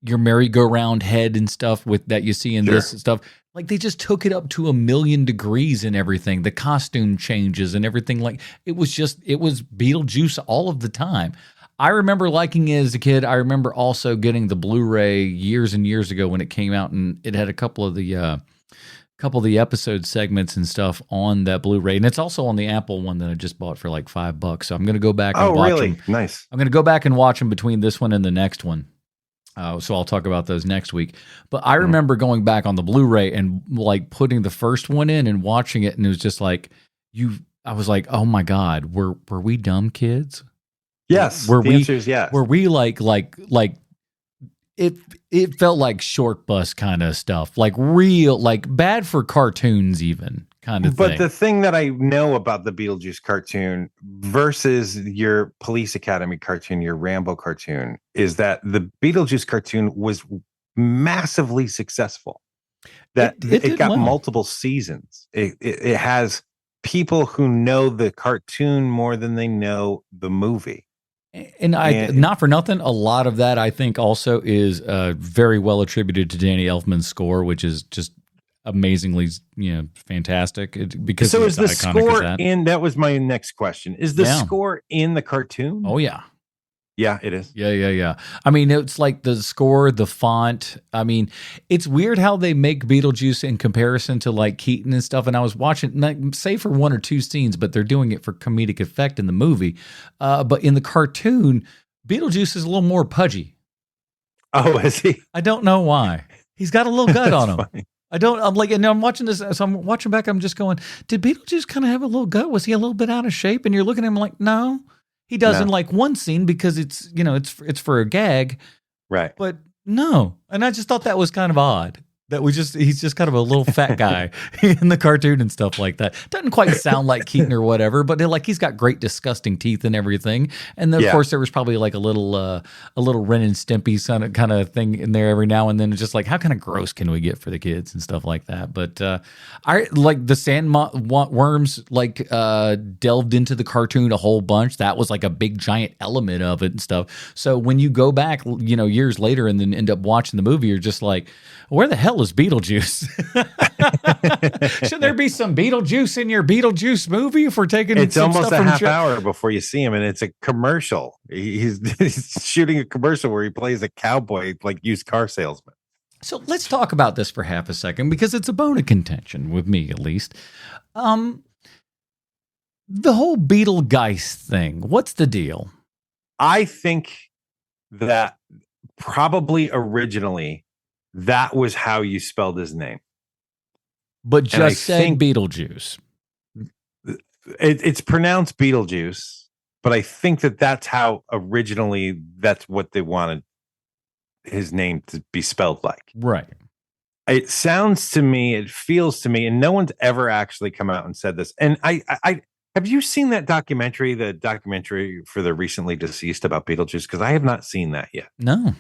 A: merry-go-round head and stuff with that you see in this stuff. Like they just took it up to 1,000,000 degrees and everything. The costume changes and everything. Like it was Beetlejuice all of the time. I remember liking it as a kid. I remember also getting the Blu-ray years and years ago when it came out, and it had a couple of the episode segments and stuff on that Blu-ray, and it's also on the Apple one that I just bought for like $5. So I'm going to go back and watch them.
B: Nice.
A: I'm going to go back and watch them between this one and the next one. So I'll talk about those next week. But I remember going back on the Blu-ray and like putting the first one in and watching it, and it was just like I was like, oh my God, were we dumb kids?
B: Yes. The answer is yes.
A: Were we like it felt like short bus kind of stuff, like real, like bad for cartoons even kind of thing.
B: But the thing that I know about the Beetlejuice cartoon versus your Police Academy cartoon, your Rambo cartoon, is that the Beetlejuice cartoon was massively successful. That it got multiple seasons. It has people who know the cartoon more than they know the movie.
A: And not for nothing, a lot of that I think also is very well attributed to Danny Elfman's score, which is just amazingly, fantastic. Because
B: so is the score in? That was my next question. Is the score in the cartoon?
A: Oh yeah.
B: Yeah, it is.
A: Yeah. I mean, it's like the score, the font. I mean, it's weird how they make Beetlejuice in comparison to like Keaton and stuff. And I was watching, say for one or two scenes, but they're doing it for comedic effect in the movie. But in the cartoon, Beetlejuice is a little more pudgy.
B: Oh, is he?
A: I don't know why. He's got a little gut on him.
B: Funny.
A: I'm like, and I'm watching this, so I'm watching back. I'm just going, did Beetlejuice kind of have a little gut? Was he a little bit out of shape? And you're looking at him like, no. He does in like one scene because it's for a gag.
B: Right.
A: But no. And I just thought that was kind of odd. That he's just kind of a little fat guy in the cartoon and stuff like that. Doesn't quite sound like Keaton or whatever, but he's got great disgusting teeth and everything. And then, of course, there was probably like a little Ren and Stimpy kind of thing in there every now and then. It's just like, how kind of gross can we get for the kids and stuff like that? But I like the sandworms delved into the cartoon a whole bunch. That was like a big giant element of it and stuff. So when you go back, years later and then end up watching the movie, you're just like, where the hell is Beetlejuice? Should there be some Beetlejuice in your Beetlejuice movie if we're taking
B: it's
A: some
B: almost
A: stuff
B: a
A: from
B: half hour before you see him, and it's a commercial. He's shooting a commercial where he plays a cowboy, like used car salesman.
A: So let's talk about this for half a second because it's a bone of contention with me, at least. The whole Beetlegeist thing. What's the deal?
B: I think that probably originally that was how you spelled his name.
A: But just saying Beetlejuice.
B: It's pronounced Beetlejuice, but I think that's how originally that's what they wanted his name to be spelled like.
A: Right.
B: It sounds to me, it feels to me, and no one's ever actually come out and said this. And I have you seen that documentary, the documentary for the recently deceased about Beetlejuice? Because I have not seen that yet.
A: No.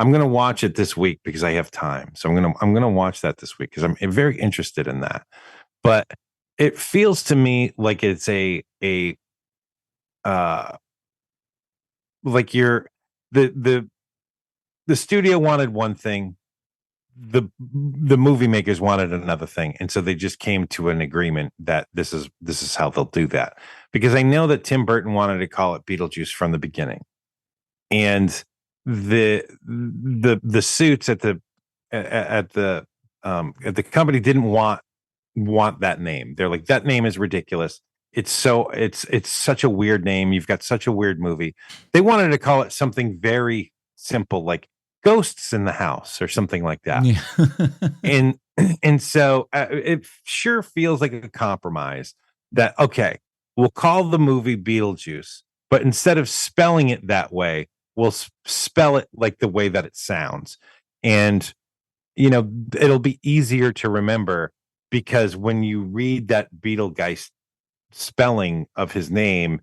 B: I'm going to watch it this week because I have time. So I'm going to watch that this week because I'm very interested in that. But it feels to me like it's like the studio wanted one thing, the movie makers wanted another thing, and so they just came to an agreement that this is how they'll do that. Because I know that Tim Burton wanted to call it Beetlejuice from the beginning, and the suits at the company didn't want that name. They're like, that name is ridiculous. It's such a weird name. You've got such a weird movie. They wanted to call it something very simple, like Ghosts in the House or something like that. Yeah. and so it sure feels like a compromise that, okay, we'll call the movie Beetlejuice, but instead of spelling it that way, we'll spell it like the way that it sounds. And, it'll be easier to remember because when you read that Beetlegeist spelling of his name,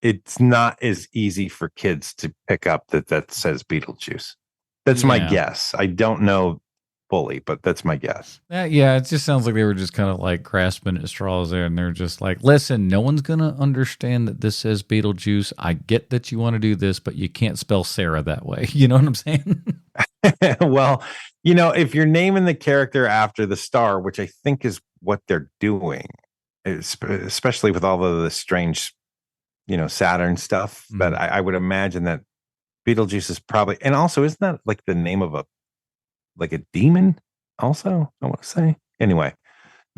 B: it's not as easy for kids to pick up that says Beetlejuice. That's my guess. I don't know fully, but that's my guess.
A: Yeah, it just sounds like they were just kind of like grasping at straws there, and they're just like, listen, no one's going to understand that this says Beetlejuice. I get that you want to do this, but you can't spell Sarah that way. You know what I'm saying?
B: Well, if you're naming the character after the star, which I think is what they're doing, especially with all of the strange, Saturn stuff, that I would imagine that Beetlejuice is probably, and also isn't that like the name of a demon? Also, I want to say anyway,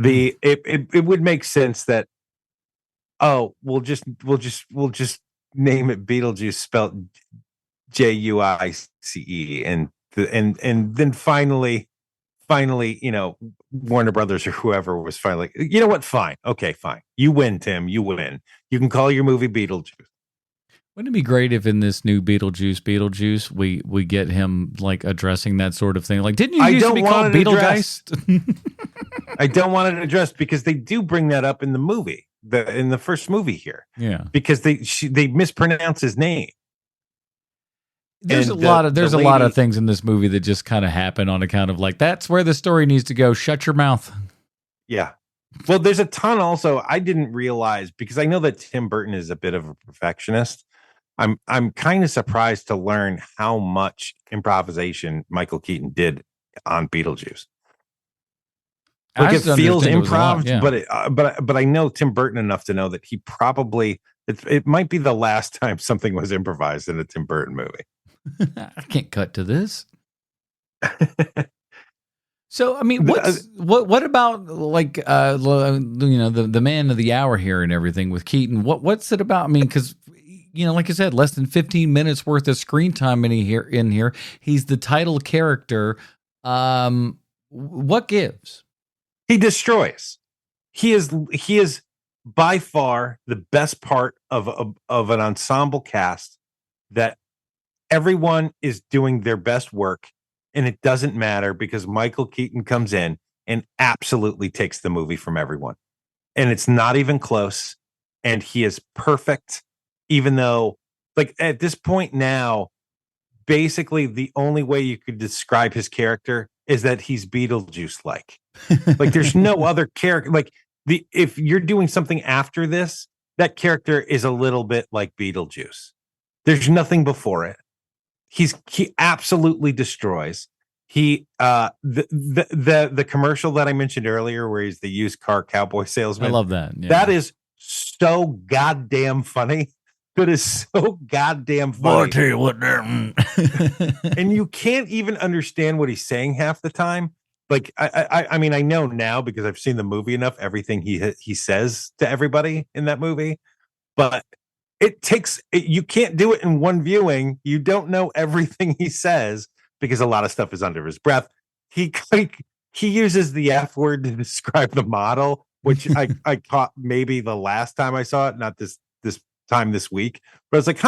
B: it would make sense that we'll just name it Beetlejuice spelled Juice, and then finally, Warner Brothers or whoever was finally, you know what? Fine. Okay, fine. You win, Tim. You win. You can call your movie Beetlejuice.
A: Wouldn't it be great if in this new Beetlejuice, we get him like addressing that sort of thing? Like, didn't you used to be called Beetlegeist?
B: I don't want it addressed because they do bring that up in the movie, in the first movie here.
A: Yeah,
B: because they mispronounce his name.
A: There's a lot of things in this movie that just kind of happen on account of like, that's where the story needs to go. Shut your mouth.
B: Yeah. Well, there's a ton also I didn't realize, because I know that Tim Burton is a bit of a perfectionist. I'm kind of surprised to learn how much improvisation Michael Keaton did on Beetlejuice. Like, it feels improv, but I know Tim Burton enough to know that he probably, it might be the last time something was improvised in a Tim Burton movie.
A: I can't cut to this. So, I mean, what about like the man of the hour here and everything with Keaton? What's it about? I mean, because like I said, less than 15 minutes worth of screen time in here. He's the title character. What gives?
B: He destroys. He is by far the best part of an ensemble cast, that everyone is doing their best work, and it doesn't matter because Michael Keaton comes in and absolutely takes the movie from everyone. And it's not even close. And he is perfect, even though, like, at this point now, basically the only way you could describe his character is that he's Beetlejuice-like. Like, there's no other character. Like, if you're doing something after this, that character is a little bit like Beetlejuice. There's nothing before it. He absolutely destroys. He the commercial that I mentioned earlier, where he's the used car cowboy salesman.
A: I love that. Yeah.
B: That is so goddamn funny. That is so goddamn funny.
A: Well, I'll tell you what, there.
B: And you can't even understand what he's saying half the time. Like, I mean, I know now because I've seen the movie enough, everything he says to everybody in that movie, but you can't do it in one viewing. You don't know everything he says because a lot of stuff is under his breath. He uses the F word to describe the model, which I caught maybe the last time I saw it, not this time this week. But I was like,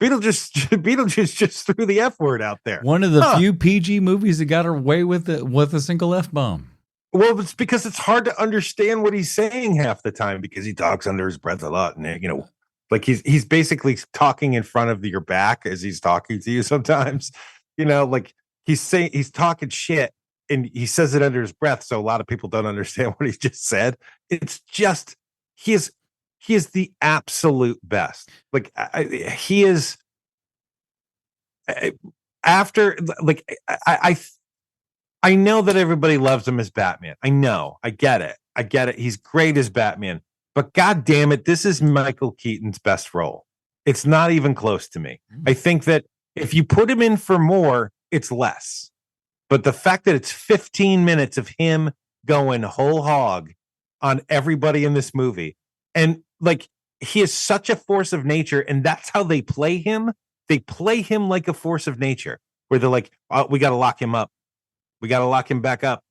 B: Beetlejuice just threw the F word out there.
A: One of the few PG movies that got away with a single F bomb.
B: Well, it's because it's hard to understand what he's saying half the time because he talks under his breath a lot, and like he's basically talking in front of your back as he's talking to you sometimes. Like he's talking shit and he says it under his breath, so a lot of people don't understand what he just said. It's just he is the absolute best. Like he is after like I know that everybody loves him as Batman. I know. I get it. He's great as Batman. But God damn it, this is Michael Keaton's best role. It's not even close to me. I think that if you put him in for more, it's less. But the fact that it's 15 minutes of him going whole hog on everybody in this movie, and like he is such a force of nature, and that's how they play him. They play him like a force of nature, where they're like, oh, we got to lock him up. We got to lock him back up.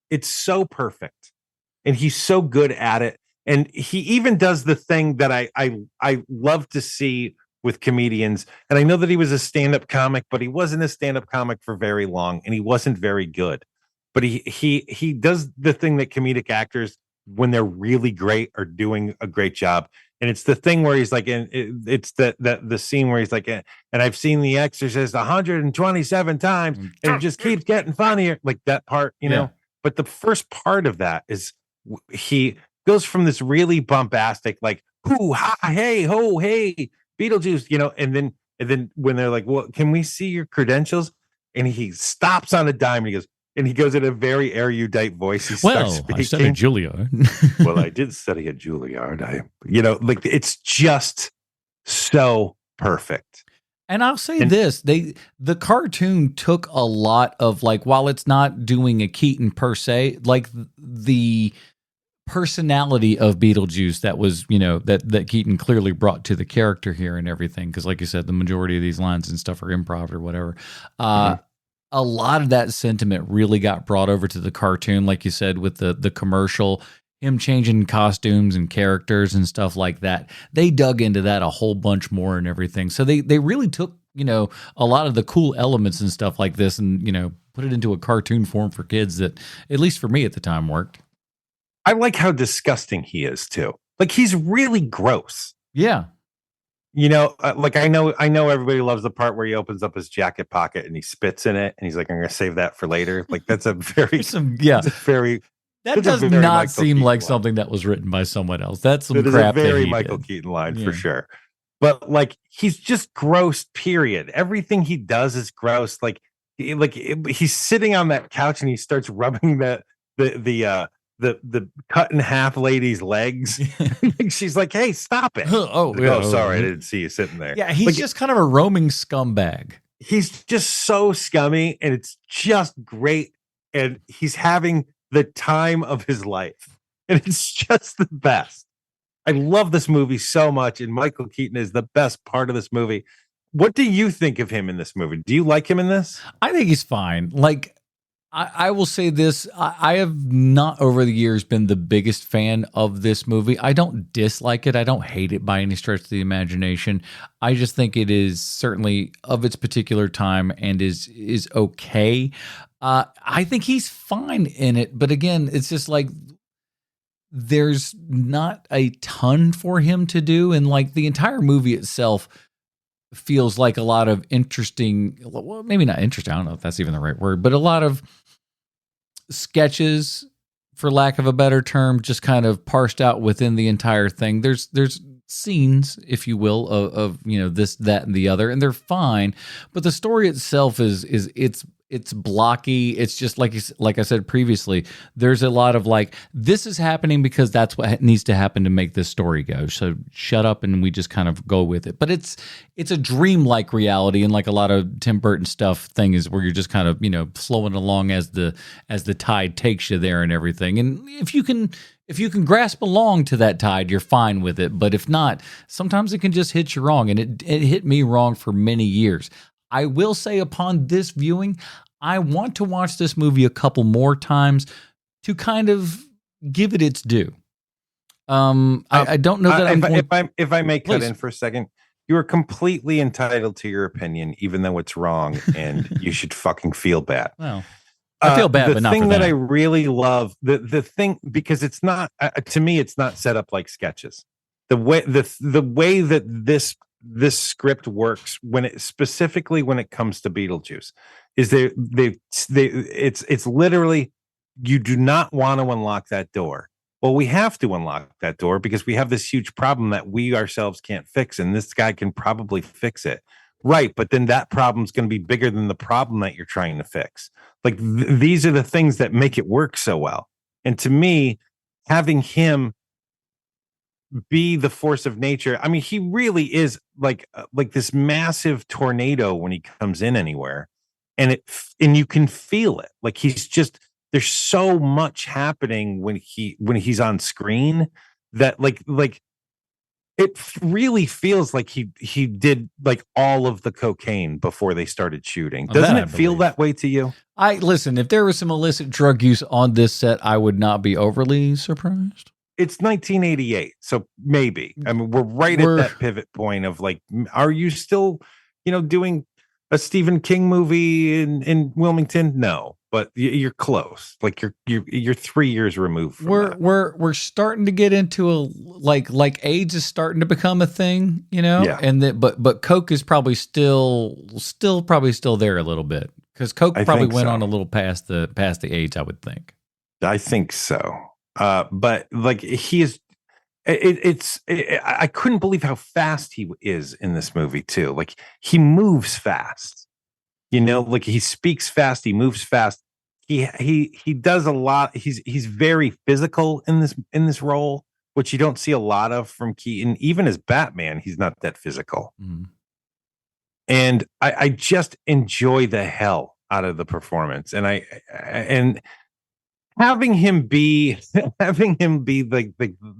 B: It's so perfect. And he's so good at it. And he even does the thing that I love to see with comedians. And I know that he was a stand-up comic, but he wasn't a stand-up comic for very long, and he wasn't very good. But he does the thing that comedic actors, when they're really great, are doing a great job. And it's the thing where he's like, it's the scene where he's like, and I've seen The Exorcist 127 times, and it just keeps getting funnier. Like that part, you know. But the first part of that is he goes from this really bombastic, like, hoo, ha, hey, ho, hey, Beetlejuice, and then when they're like, well, can we see your credentials? and he stops on a dime, and he goes in a very erudite voice. He starts speaking.
A: I studied Juilliard.
B: Well, I did study at Juilliard. Like it's just so perfect.
A: And I'll say this, the cartoon took a lot of, like, while it's not doing a Keaton per se, like the personality of Beetlejuice that was, that Keaton clearly brought to the character here and everything. Because like you said, the majority of these lines and stuff are improv or whatever. A lot of that sentiment really got brought over to the cartoon, like you said, with the commercial, him changing costumes and characters and stuff like that. They dug into that a whole bunch more and everything. So they really took, a lot of the cool elements and stuff like this and, put it into a cartoon form for kids that, at least for me at the time, worked.
B: I like how disgusting he is too. Like he's really gross.
A: Yeah.
B: Like I know everybody loves the part where he opens up his jacket pocket and he spits in it and he's like, I'm going to save that for later. Like that's a very,
A: that does not seem like something that was written by someone else. That's some crap.
B: It is a very Michael Keaton line for sure. But like, he's just gross, period. Everything he does is gross. Like he's sitting on that couch and he starts rubbing the cut in half lady's legs. She's like, hey, stop it. Sorry, I didn't see you sitting there.
A: Yeah, he's just kind of a roaming scumbag.
B: He's just so scummy and it's just great. And he's having the time of his life. And it's just the best. I love this movie so much, and Michael Keaton is the best part of this movie. What do you think of him in this movie? Do you like him in this?
A: I think he's fine. Like, I will say this. I have not over the years been the biggest fan of this movie. I don't dislike it. I don't hate it by any stretch of the imagination. I just think it is certainly of its particular time and is okay. I think he's fine in it. But again, it's just like, there's not a ton for him to do. And like the entire movie itself feels like a lot of interesting, well, maybe not interesting, I don't know if that's even the right word, but a lot of sketches, for lack of a better term, just kind of parsed out within the entire thing. There's scenes, if you will, of this, that, and the other, and they're fine. But the story itself it's blocky. It's just like I said previously, there's a lot of like, this is happening because that's what needs to happen to make this story go. So shut up and we just kind of go with it. But it's a dreamlike reality, and like a lot of Tim Burton stuff thing is where you're just kind of, flowing along as the tide takes you there and everything. And if you can grasp along to that tide, you're fine with it. But if not, sometimes it can just hit you wrong. And it hit me wrong for many years. I will say upon this viewing, I want to watch this movie a couple more times to kind of give it its due. I don't know that
B: if I may cut in for a second, you are completely entitled to your opinion, even though it's wrong, and you should fucking feel bad.
A: Well, I feel bad, but not for that.
B: The thing that I really love, the thing, because it's not, to me, it's not set up like sketches. The way that this script works specifically when it comes to Beetlejuice is it's literally, you do not want to unlock that door. Well, we have to unlock that door because we have this huge problem that we ourselves can't fix, and this guy can probably fix it. Right, but then that problem's going to be bigger than the problem that you're trying to fix. Like these are the things that make it work so well. And to me, having him be the force of nature. I mean, he really is like this massive tornado when he comes in anywhere, and you can feel it. Like he's just, there's so much happening when he's on screen that like it really feels like he did like all of the cocaine before they started shooting. Doesn't it feel that way to you?
A: Listen, if there was some illicit drug use on this set, I would not be overly surprised.
B: It's 1988, so maybe. I mean, we're right at that pivot point of like, are you still, doing a Stephen King movie in Wilmington? No, but you're close. Like you're 3 years removed from that.
A: We're starting to get into a like AIDS is starting to become a thing,
B: Yeah.
A: And but Coke is probably still there a little bit, because Coke probably went on a little past the AIDS, I would think.
B: I think so. But like he is, I couldn't believe how fast he is in this movie too. Like he moves fast. Like he speaks fast, he moves fast. He does a lot. He's very physical in this role, which you don't see a lot of from Keaton. Even as Batman, he's not that physical.
A: Mm.
B: And I just enjoy the hell out of the performance. And having him be the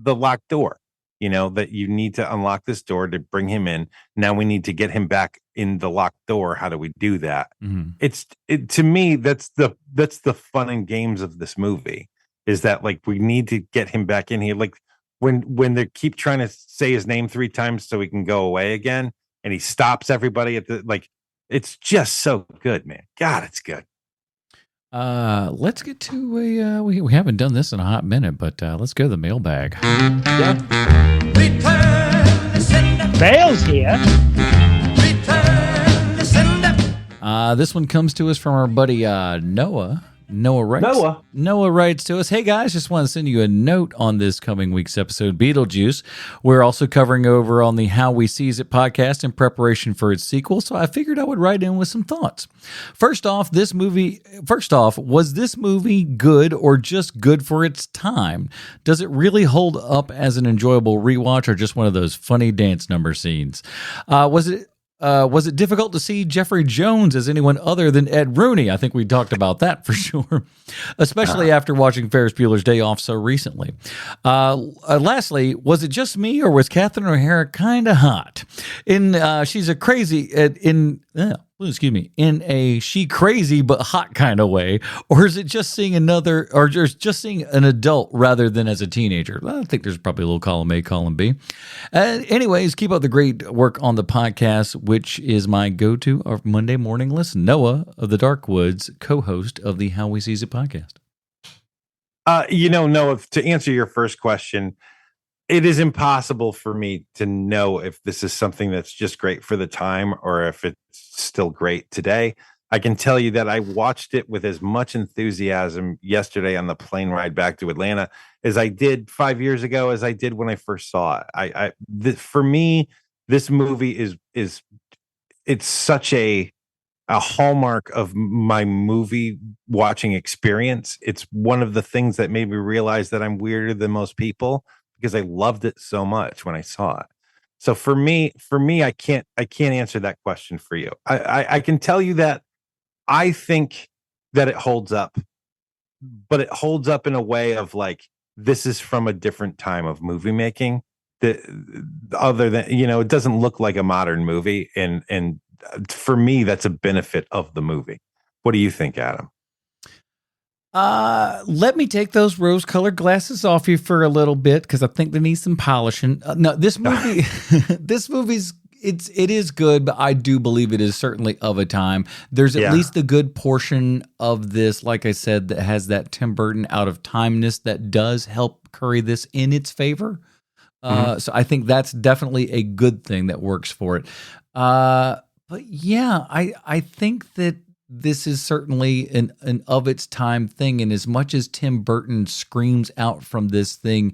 B: locked door, that you need to unlock this door to bring him in. Now we need to get him back in the locked door. How do we do that?
A: Mm-hmm.
B: To me, that's the fun and games of this movie, is that like we need to get him back in here. Like when they keep trying to say his name 3 times so he can go away again, and he stops everybody at it's just so good, man. God, it's good.
A: Let's get to we haven't done this in a hot minute, but let's go to the mailbag.
B: Yeah.
C: Bale's here.
A: This one comes to us from our buddy Noah. Noah writes to us, "Hey guys, just want to send you a note on this coming week's episode, Beetlejuice. We're also covering over on the How We Sees It podcast in preparation for its sequel, so I figured I would write in with some thoughts. First off, was this movie good or just good for its time? Does it really hold up as an enjoyable rewatch or just one of those funny dance number scenes? Was it difficult to see Jeffrey Jones as anyone other than Ed Rooney? I think we talked about that for sure, especially after watching Ferris Bueller's Day Off so recently. Lastly, was it just me or was Catherine O'Hara kind of hot? She's a crazy in a she crazy but hot kind of way, or is it just seeing an adult rather than as a teenager? Well, I think there's probably a little column A, column B. Anyways, keep up the great work on the podcast, which is my go-to of Monday morning listen. Noah of the Dark Woods, co-host of the How We Sees It podcast.
B: Noah, to answer your first question, it is impossible for me to know if this is something that's just great for the time or if it's still great today. I can tell you that I watched it with as much enthusiasm yesterday on the plane ride back to Atlanta as I did 5 years ago, as I did when I first saw it. For me, this movie is it's such a hallmark of my movie watching experience. It's one of the things that made me realize that I'm weirder than most people, because I loved it so much when I saw it. So for me, I can't answer that question for you. I can tell you that I think that it holds up, but it holds up in a way of like, this is from a different time of movie making. That other than, it doesn't look like a modern movie. And for me, that's a benefit of the movie. What do you think, Adam?
A: Let me take those rose-colored glasses off you for a little bit because I think they need some polishing. No, this movie, it is good, but I do believe it is certainly of a time. There's at least a good portion of this, like I said, that has that Tim Burton out of timeness that does help curry this in its favor. So I think that's definitely a good thing that works for it. But yeah, I think that this is certainly an of its time thing. And as much as Tim Burton screams out from this thing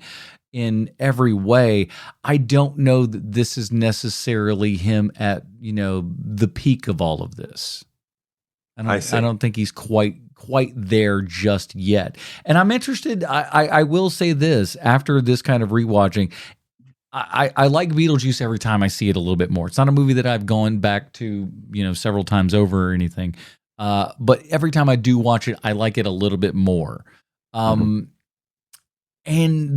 A: in every way, I don't know that this is necessarily him at, the peak of all of this. I don't think he's quite there just yet. And I'm interested. I will say this, after this kind of rewatching, I like Beetlejuice every time I see it a little bit more. It's not a movie that I've gone back to, several times over or anything. But every time I do watch it, I like it a little bit more. And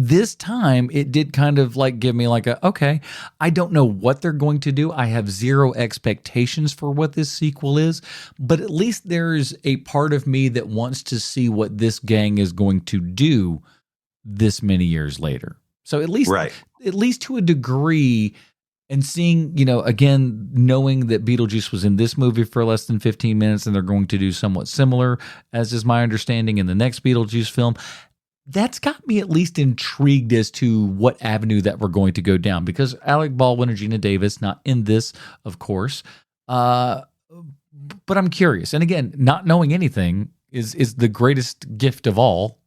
A: this time it did kind of like give me like okay, I don't know what they're going to do. I have zero expectations for what this sequel is, but at least there's a part of me that wants to see what this gang is going to do this many years later. So at least to a degree, and seeing, again, knowing that Beetlejuice was in this movie for less than 15 minutes and they're going to do somewhat similar, as is my understanding, in the next Beetlejuice film, that's got me at least intrigued as to what avenue that we're going to go down. Because Alec Baldwin and Gina Davis, not in this, of course, but I'm curious. And again, not knowing anything is the greatest gift of all.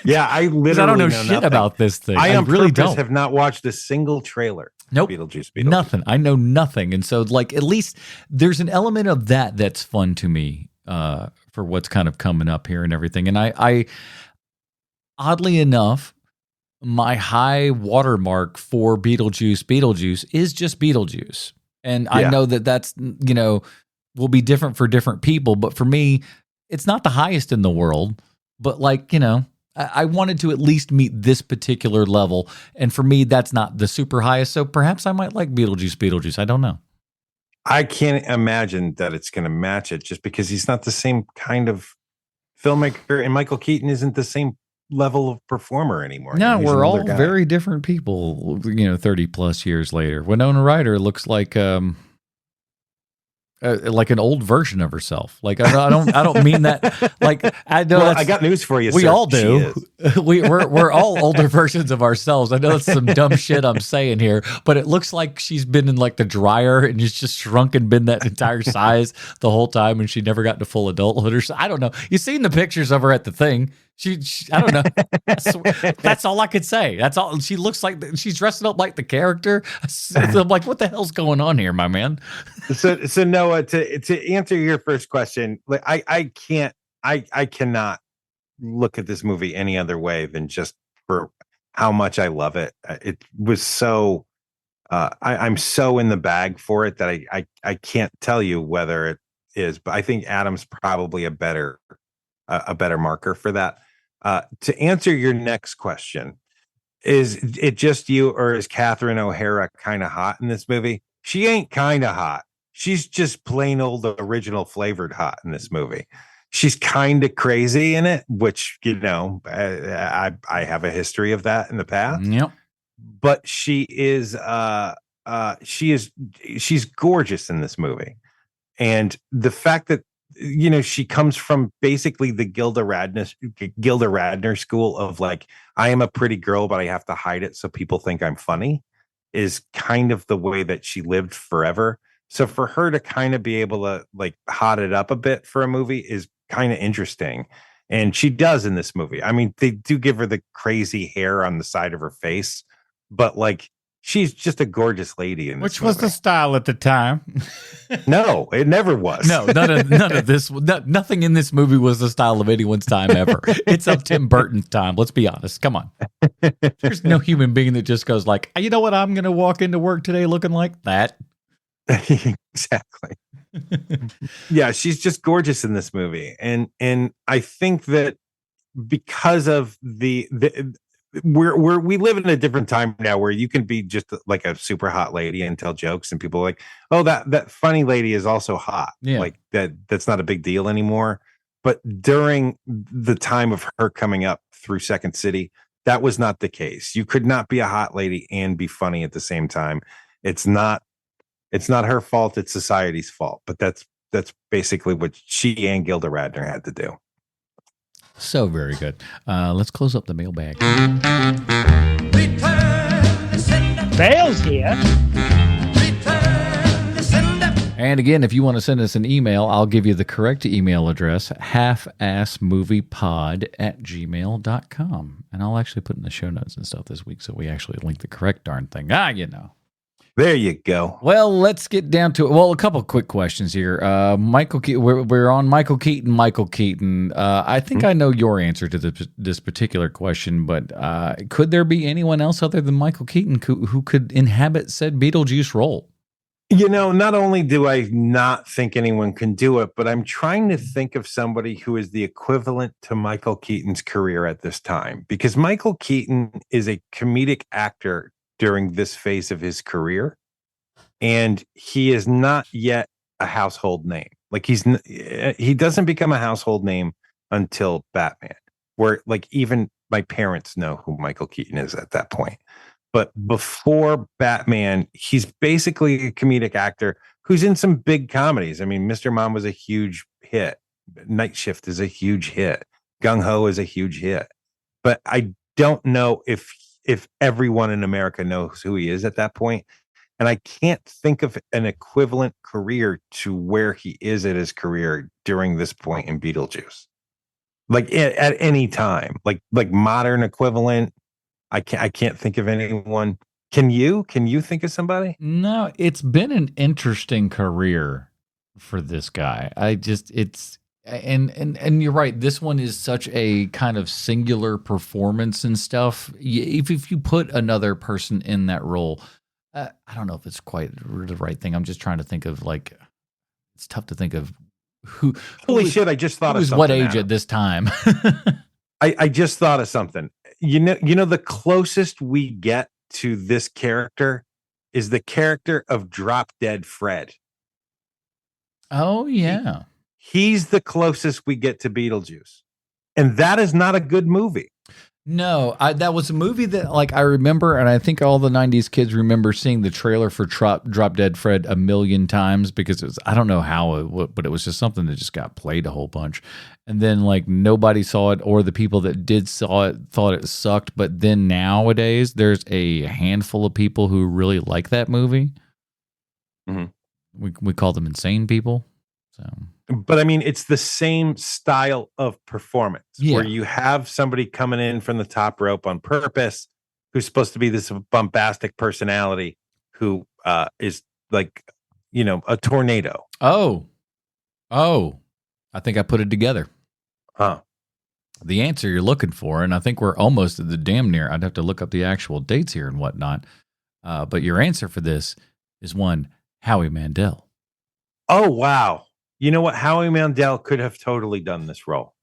B: Yeah, I literally
A: don't know
B: shit
A: shit about this thing.
B: I
A: really don't.
B: Have not watched a single trailer.
A: Nope.
B: Beetlejuice.
A: Nothing. I know nothing. And so, like, at least there's an element of that that's fun to me for what's kind of coming up here and everything. And I oddly enough, my high watermark for Beetlejuice is just Beetlejuice. And I know that that's, will be different for different people. But for me, it's not the highest in the world. But like, I wanted to at least meet this particular level. And for me, that's not the super highest. So perhaps I might like Beetlejuice. I don't know.
B: I can't imagine that it's going to match it just because he's not the same kind of filmmaker. And Michael Keaton isn't the same level of performer anymore.
A: No, we're all very different people, 30 plus years later. Winona Ryder looks like an old version of herself. Like I don't mean that. Like I know.
B: Well, I got news for you.
A: We
B: sir.
A: all do. We're all older versions of ourselves. I know that's some dumb shit I'm saying here, but it looks like she's been in like the dryer and it's just shrunk and been that entire size the whole time, and she never got to full adulthood. Or I don't know. You've seen the pictures of her at the thing. She I don't know. That's all I could say. That's all. She looks like she's dressing up like the character. I'm like, what the hell's going on here, my man?
B: So Noah, to answer your first question, like I cannot look at this movie any other way than just for how much I love it. It was so I'm so in the bag for it that I can't tell you whether it is, but I think Adam's probably a better marker for that. To answer your next question, is it just you or is Catherine O'Hara kind of hot in this movie? She ain't kind of hot. She's just plain old original flavored hot in this movie. She's kind of crazy in it, which, I have a history of that in the past.
A: Yep.
B: But she's gorgeous in this movie. And the fact that, she comes from basically the Gilda Radner school of like, I am a pretty girl, but I have to hide it so people think I'm funny, is kind of the way that she lived forever. So for her to kind of be able to like hot it up a bit for a movie is kind of interesting. And she does in this movie. I mean, they do give her the crazy hair on the side of her face, but like, she's just a gorgeous lady in this
A: Which was
B: movie.
A: the style at the time.
B: No, it never was.
A: No, none of this. Nothing in this movie was the style of anyone's time ever. It's of Tim Burton's time. Let's be honest. Come on. There's no human being that just goes like, you know what? I'm going to walk into work today looking like that.
B: Exactly. Yeah, she's just gorgeous in this movie. And I think that because of we live in a different time now where you can be just like a super hot lady and tell jokes and people are like, oh, that funny lady is also hot.
A: Yeah.
B: Like that's not a big deal anymore. But during the time of her coming up through Second City, that was not the case. You could not be a hot lady and be funny at the same time. It's not her fault, it's society's fault. But that's basically what she and Gilda Radner had to do.
A: So very good. Let's close up the mailbag.
C: Bale's here.
A: And again, if you want to send us an email, I'll give you the correct email address, halfassmoviepod@gmail.com. And I'll actually put in the show notes and stuff this week so we actually link the correct darn thing.
B: There you go.
A: Well, let's get down to it. Well, a couple quick questions here. Michael Keaton, we're on Michael Keaton. I think I know your answer to this particular question, but could there be anyone else other than Michael Keaton who could inhabit said Beetlejuice role?
B: Not only do I not think anyone can do it, but I'm trying to think of somebody who is the equivalent to Michael Keaton's career at this time, because Michael Keaton is a comedic actor during this phase of his career, and he is not yet a household name. Like he doesn't become a household name until Batman, where like even my parents know who Michael Keaton is at that point. But before Batman, he's basically a comedic actor who's in some big comedies. I mean, Mr. Mom was a huge hit. Night Shift is a huge hit. Gung Ho is a huge hit. But I don't know if everyone in America knows who he is at that point. And I can't think of an equivalent career to where he is at his career during this point in Beetlejuice. Like at any time, like modern equivalent. I can't think of anyone. Can you think of somebody?
A: No, it's been an interesting career for this guy. And you're right. This one is such a kind of singular performance and stuff. If you put another person in that role, I don't know if it's quite the right thing. I'm just trying to think of like, it's tough to think of who.
B: Holy shit! I just thought of something.
A: What age
B: Adam.
A: at this time?
B: I just thought of something. You know, the closest we get to this character is the character of Drop Dead Fred.
A: Oh yeah,
B: he's the closest we get to Beetlejuice, and that is not a good movie.
A: No, that was a movie that like I remember, and I think all the '90s kids remember seeing the trailer for Drop Dead Fred a million times because it was, I don't know how, but it was just something that just got played a whole bunch, and then like nobody saw it, or the people that did saw it thought it sucked. But then nowadays, there's a handful of people who really like that movie. Mm-hmm. We call them insane people. So.
B: But I mean, it's the same style of performance where you have somebody coming in from the top rope on purpose, who's supposed to be this bombastic personality who is like, you know, a tornado.
A: Oh, I think I put it together.
B: Huh.
A: The answer you're looking for, and I think we're almost at the damn near. I'd have to look up the actual dates here and whatnot. But your answer for this is one, Howie Mandel.
B: Oh, wow. You know what? Howie Mandel could have totally done this role.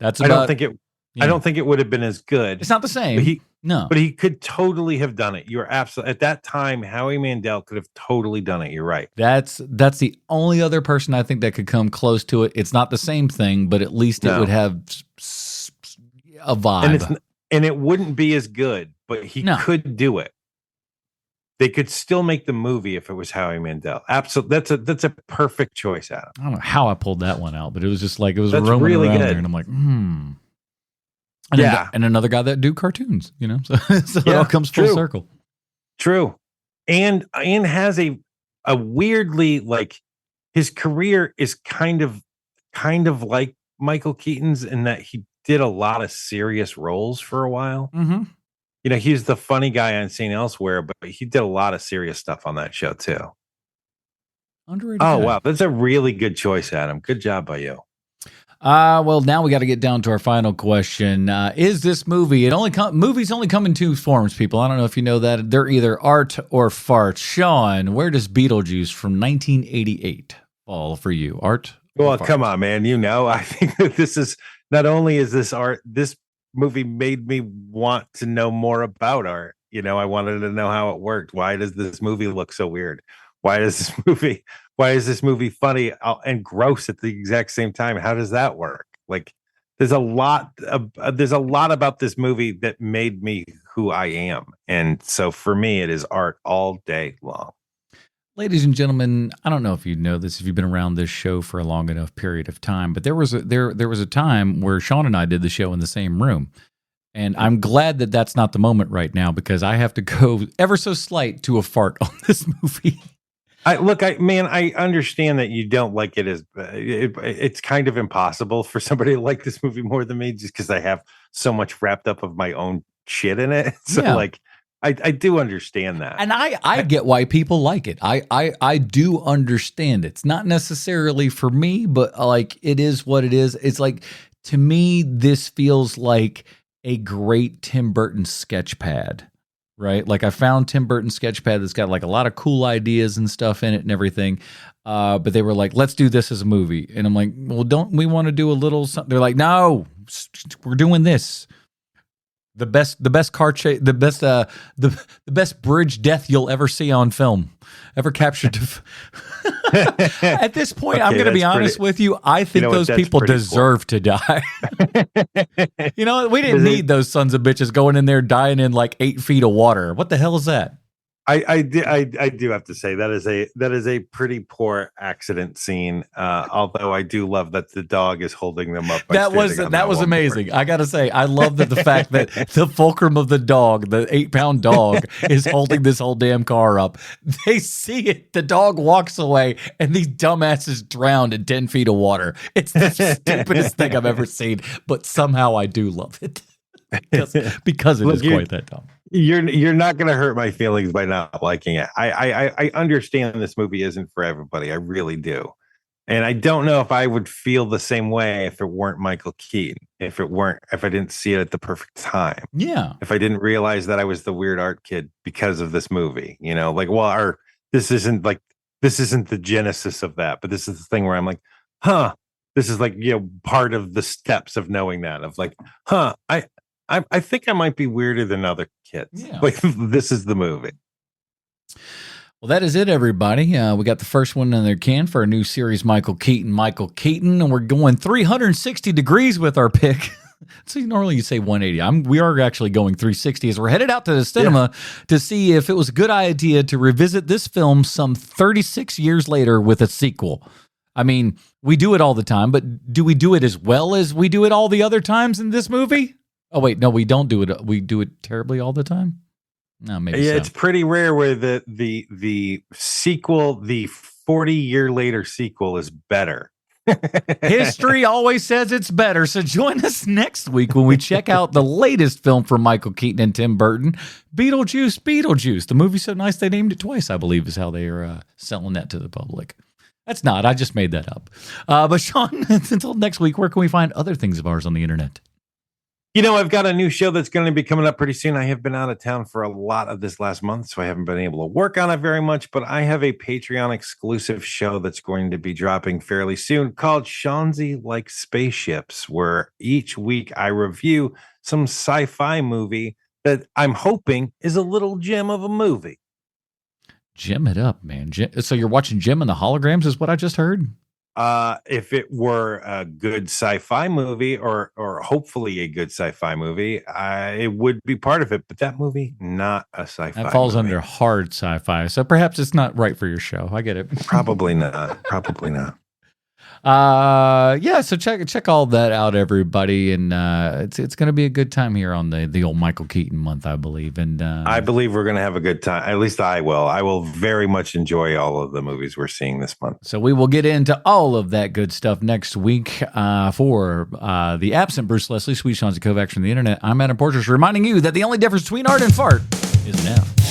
B: I don't think it would have been as good.
A: It's not the same.
B: But he could totally have done it. You're absolutely at that time. Howie Mandel could have totally done it. You're right.
A: That's the only other person I think that could come close to it. It's not the same thing, but at least it would have a vibe.
B: And it wouldn't be as good, but he could do it. They could still make the movie if it was Howie Mandel. Absolutely, that's a perfect choice, Adam.
A: I don't know how I pulled that one out, but it was just like it was
B: that's
A: roaming
B: really
A: around
B: good.
A: there, and I'm like, And and another guy that do cartoons, you know, so it all comes full circle.
B: True, and has a weirdly like his career is kind of like Michael Keaton's in that he did a lot of serious roles for a while.
A: Mm-hmm.
B: You know, he's the funny guy on Seen Elsewhere, but he did a lot of serious stuff on that show too.
A: Underrated.
B: Oh, wow. That's a really good choice, Adam. Good job by you.
A: Well, now we got to get down to our final question. Is this movie, movies only come in two forms, people. I don't know if you know that. They're either art or fart. Sean, where does Beetlejuice from 1988 fall for you? Art?
B: Well, come on, man. You know, I think that this is, not only is this art, this movie made me want to know more about art. You know, I wanted to know how it worked. Why does this movie look so weird? Why is this movie funny and gross at the exact same time? How does that work? Like, there's a lot about this movie that made me who I am. And so for me, it is art all day long.
A: Ladies and gentlemen, I don't know if you know this, if you've been around this show for a long enough period of time, but there was a time where Sean and I did the show in the same room. And I'm glad that that's not the moment right now, because I have to go ever so slight to a fart on this movie.
B: I understand that you don't like it it's kind of impossible for somebody to like this movie more than me, just because I have so much wrapped up of my own shit in it. So I do understand that.
A: And I get why people like it. I do understand it. It's not necessarily for me, but like it is what it is. It's like, to me, this feels like a great Tim Burton sketch pad, right? Like I found Tim Burton sketch pad that's got like a lot of cool ideas and stuff in it and everything. But they were like, let's do this as a movie. And I'm like, well, don't we want to do a little something? They're like, no, we're doing this. The best car chase, the best bridge death you'll ever see on film, ever captured. At this point, I'm going to be honest with you. I think those people deserve to die. You know, we didn't need those sons of bitches going in there dying in like 8 feet of water. What the hell is that?
B: I do have to say that is a pretty poor accident scene. Although I do love that the dog is holding them up.
A: That was amazing. I gotta say, I love that the fact that the fulcrum of the dog, the 8-pound dog, is holding this whole damn car up. They see it. The dog walks away, and these dumbasses drowned in 10 feet of water. It's the stupidest thing I've ever seen, but somehow I do love it because it is quite that dumb.
B: You're not going to hurt my feelings by not liking it. I understand this movie isn't for everybody. I really do. And I don't know if I would feel the same way if it weren't Michael Keaton, if I didn't see it at the perfect time.
A: Yeah.
B: If I didn't realize that I was the weird art kid because of this movie, this isn't the genesis of that, but this is the thing where I'm like, this is like, part of the steps of knowing that, of like, I think I might be weirder than other kids.
A: Yeah.
B: Like, this is the movie.
A: Well, that is it, everybody. We got the first one in their can for a new series, Michael Keaton, and we're going 360 degrees with our pick. So normally you say 180. We are actually going 360 as we're headed out to the cinema to see if it was a good idea to revisit this film some 36 years later with a sequel. I mean, we do it all the time, but do we do it as well as we do it all the other times in this movie? Oh, wait, no, we don't do it. We do it terribly all the time? No, maybe so.
B: It's pretty rare where the sequel, the 40-year later sequel, is better.
A: History always says it's better. So join us next week when we check out the latest film from Michael Keaton and Tim Burton, Beetlejuice. The movie's so nice they named it twice, I believe, is how they are selling that to the public. That's not. I just made that up. But Sean, until next week, where can we find other things of ours on the internet?
B: I've got a new show that's going to be coming up pretty soon. I have been out of town for a lot of this last month, so I haven't been able to work on it very much, but I have a Patreon exclusive show that's going to be dropping fairly soon called Shawnzy Like Spaceships, where each week I review some sci-fi movie that I'm hoping is a little gem of a movie.
A: Gem it up, man. So you're watching Gem and the Holograms is what I just heard?
B: If it were a good sci-fi movie or hopefully a good sci-fi movie, it would be part of it. But that movie, not a sci-fi.
A: That falls
B: movie.
A: under hard sci-fi. So perhaps it's not right for your show. I get it.
B: Probably not. Probably not.
A: So check all that out, everybody, and it's going to be a good time here on the old Michael Keaton month, I believe. And
B: I believe we're going to have a good time. At least I will. I will very much enjoy all of the movies we're seeing this month.
A: So we will get into all of that good stuff next week. For the absent Bruce Leslie, Sweet Sean's Kovacs from the internet, I'm Adam Porters, reminding you that the only difference between art and fart is an F.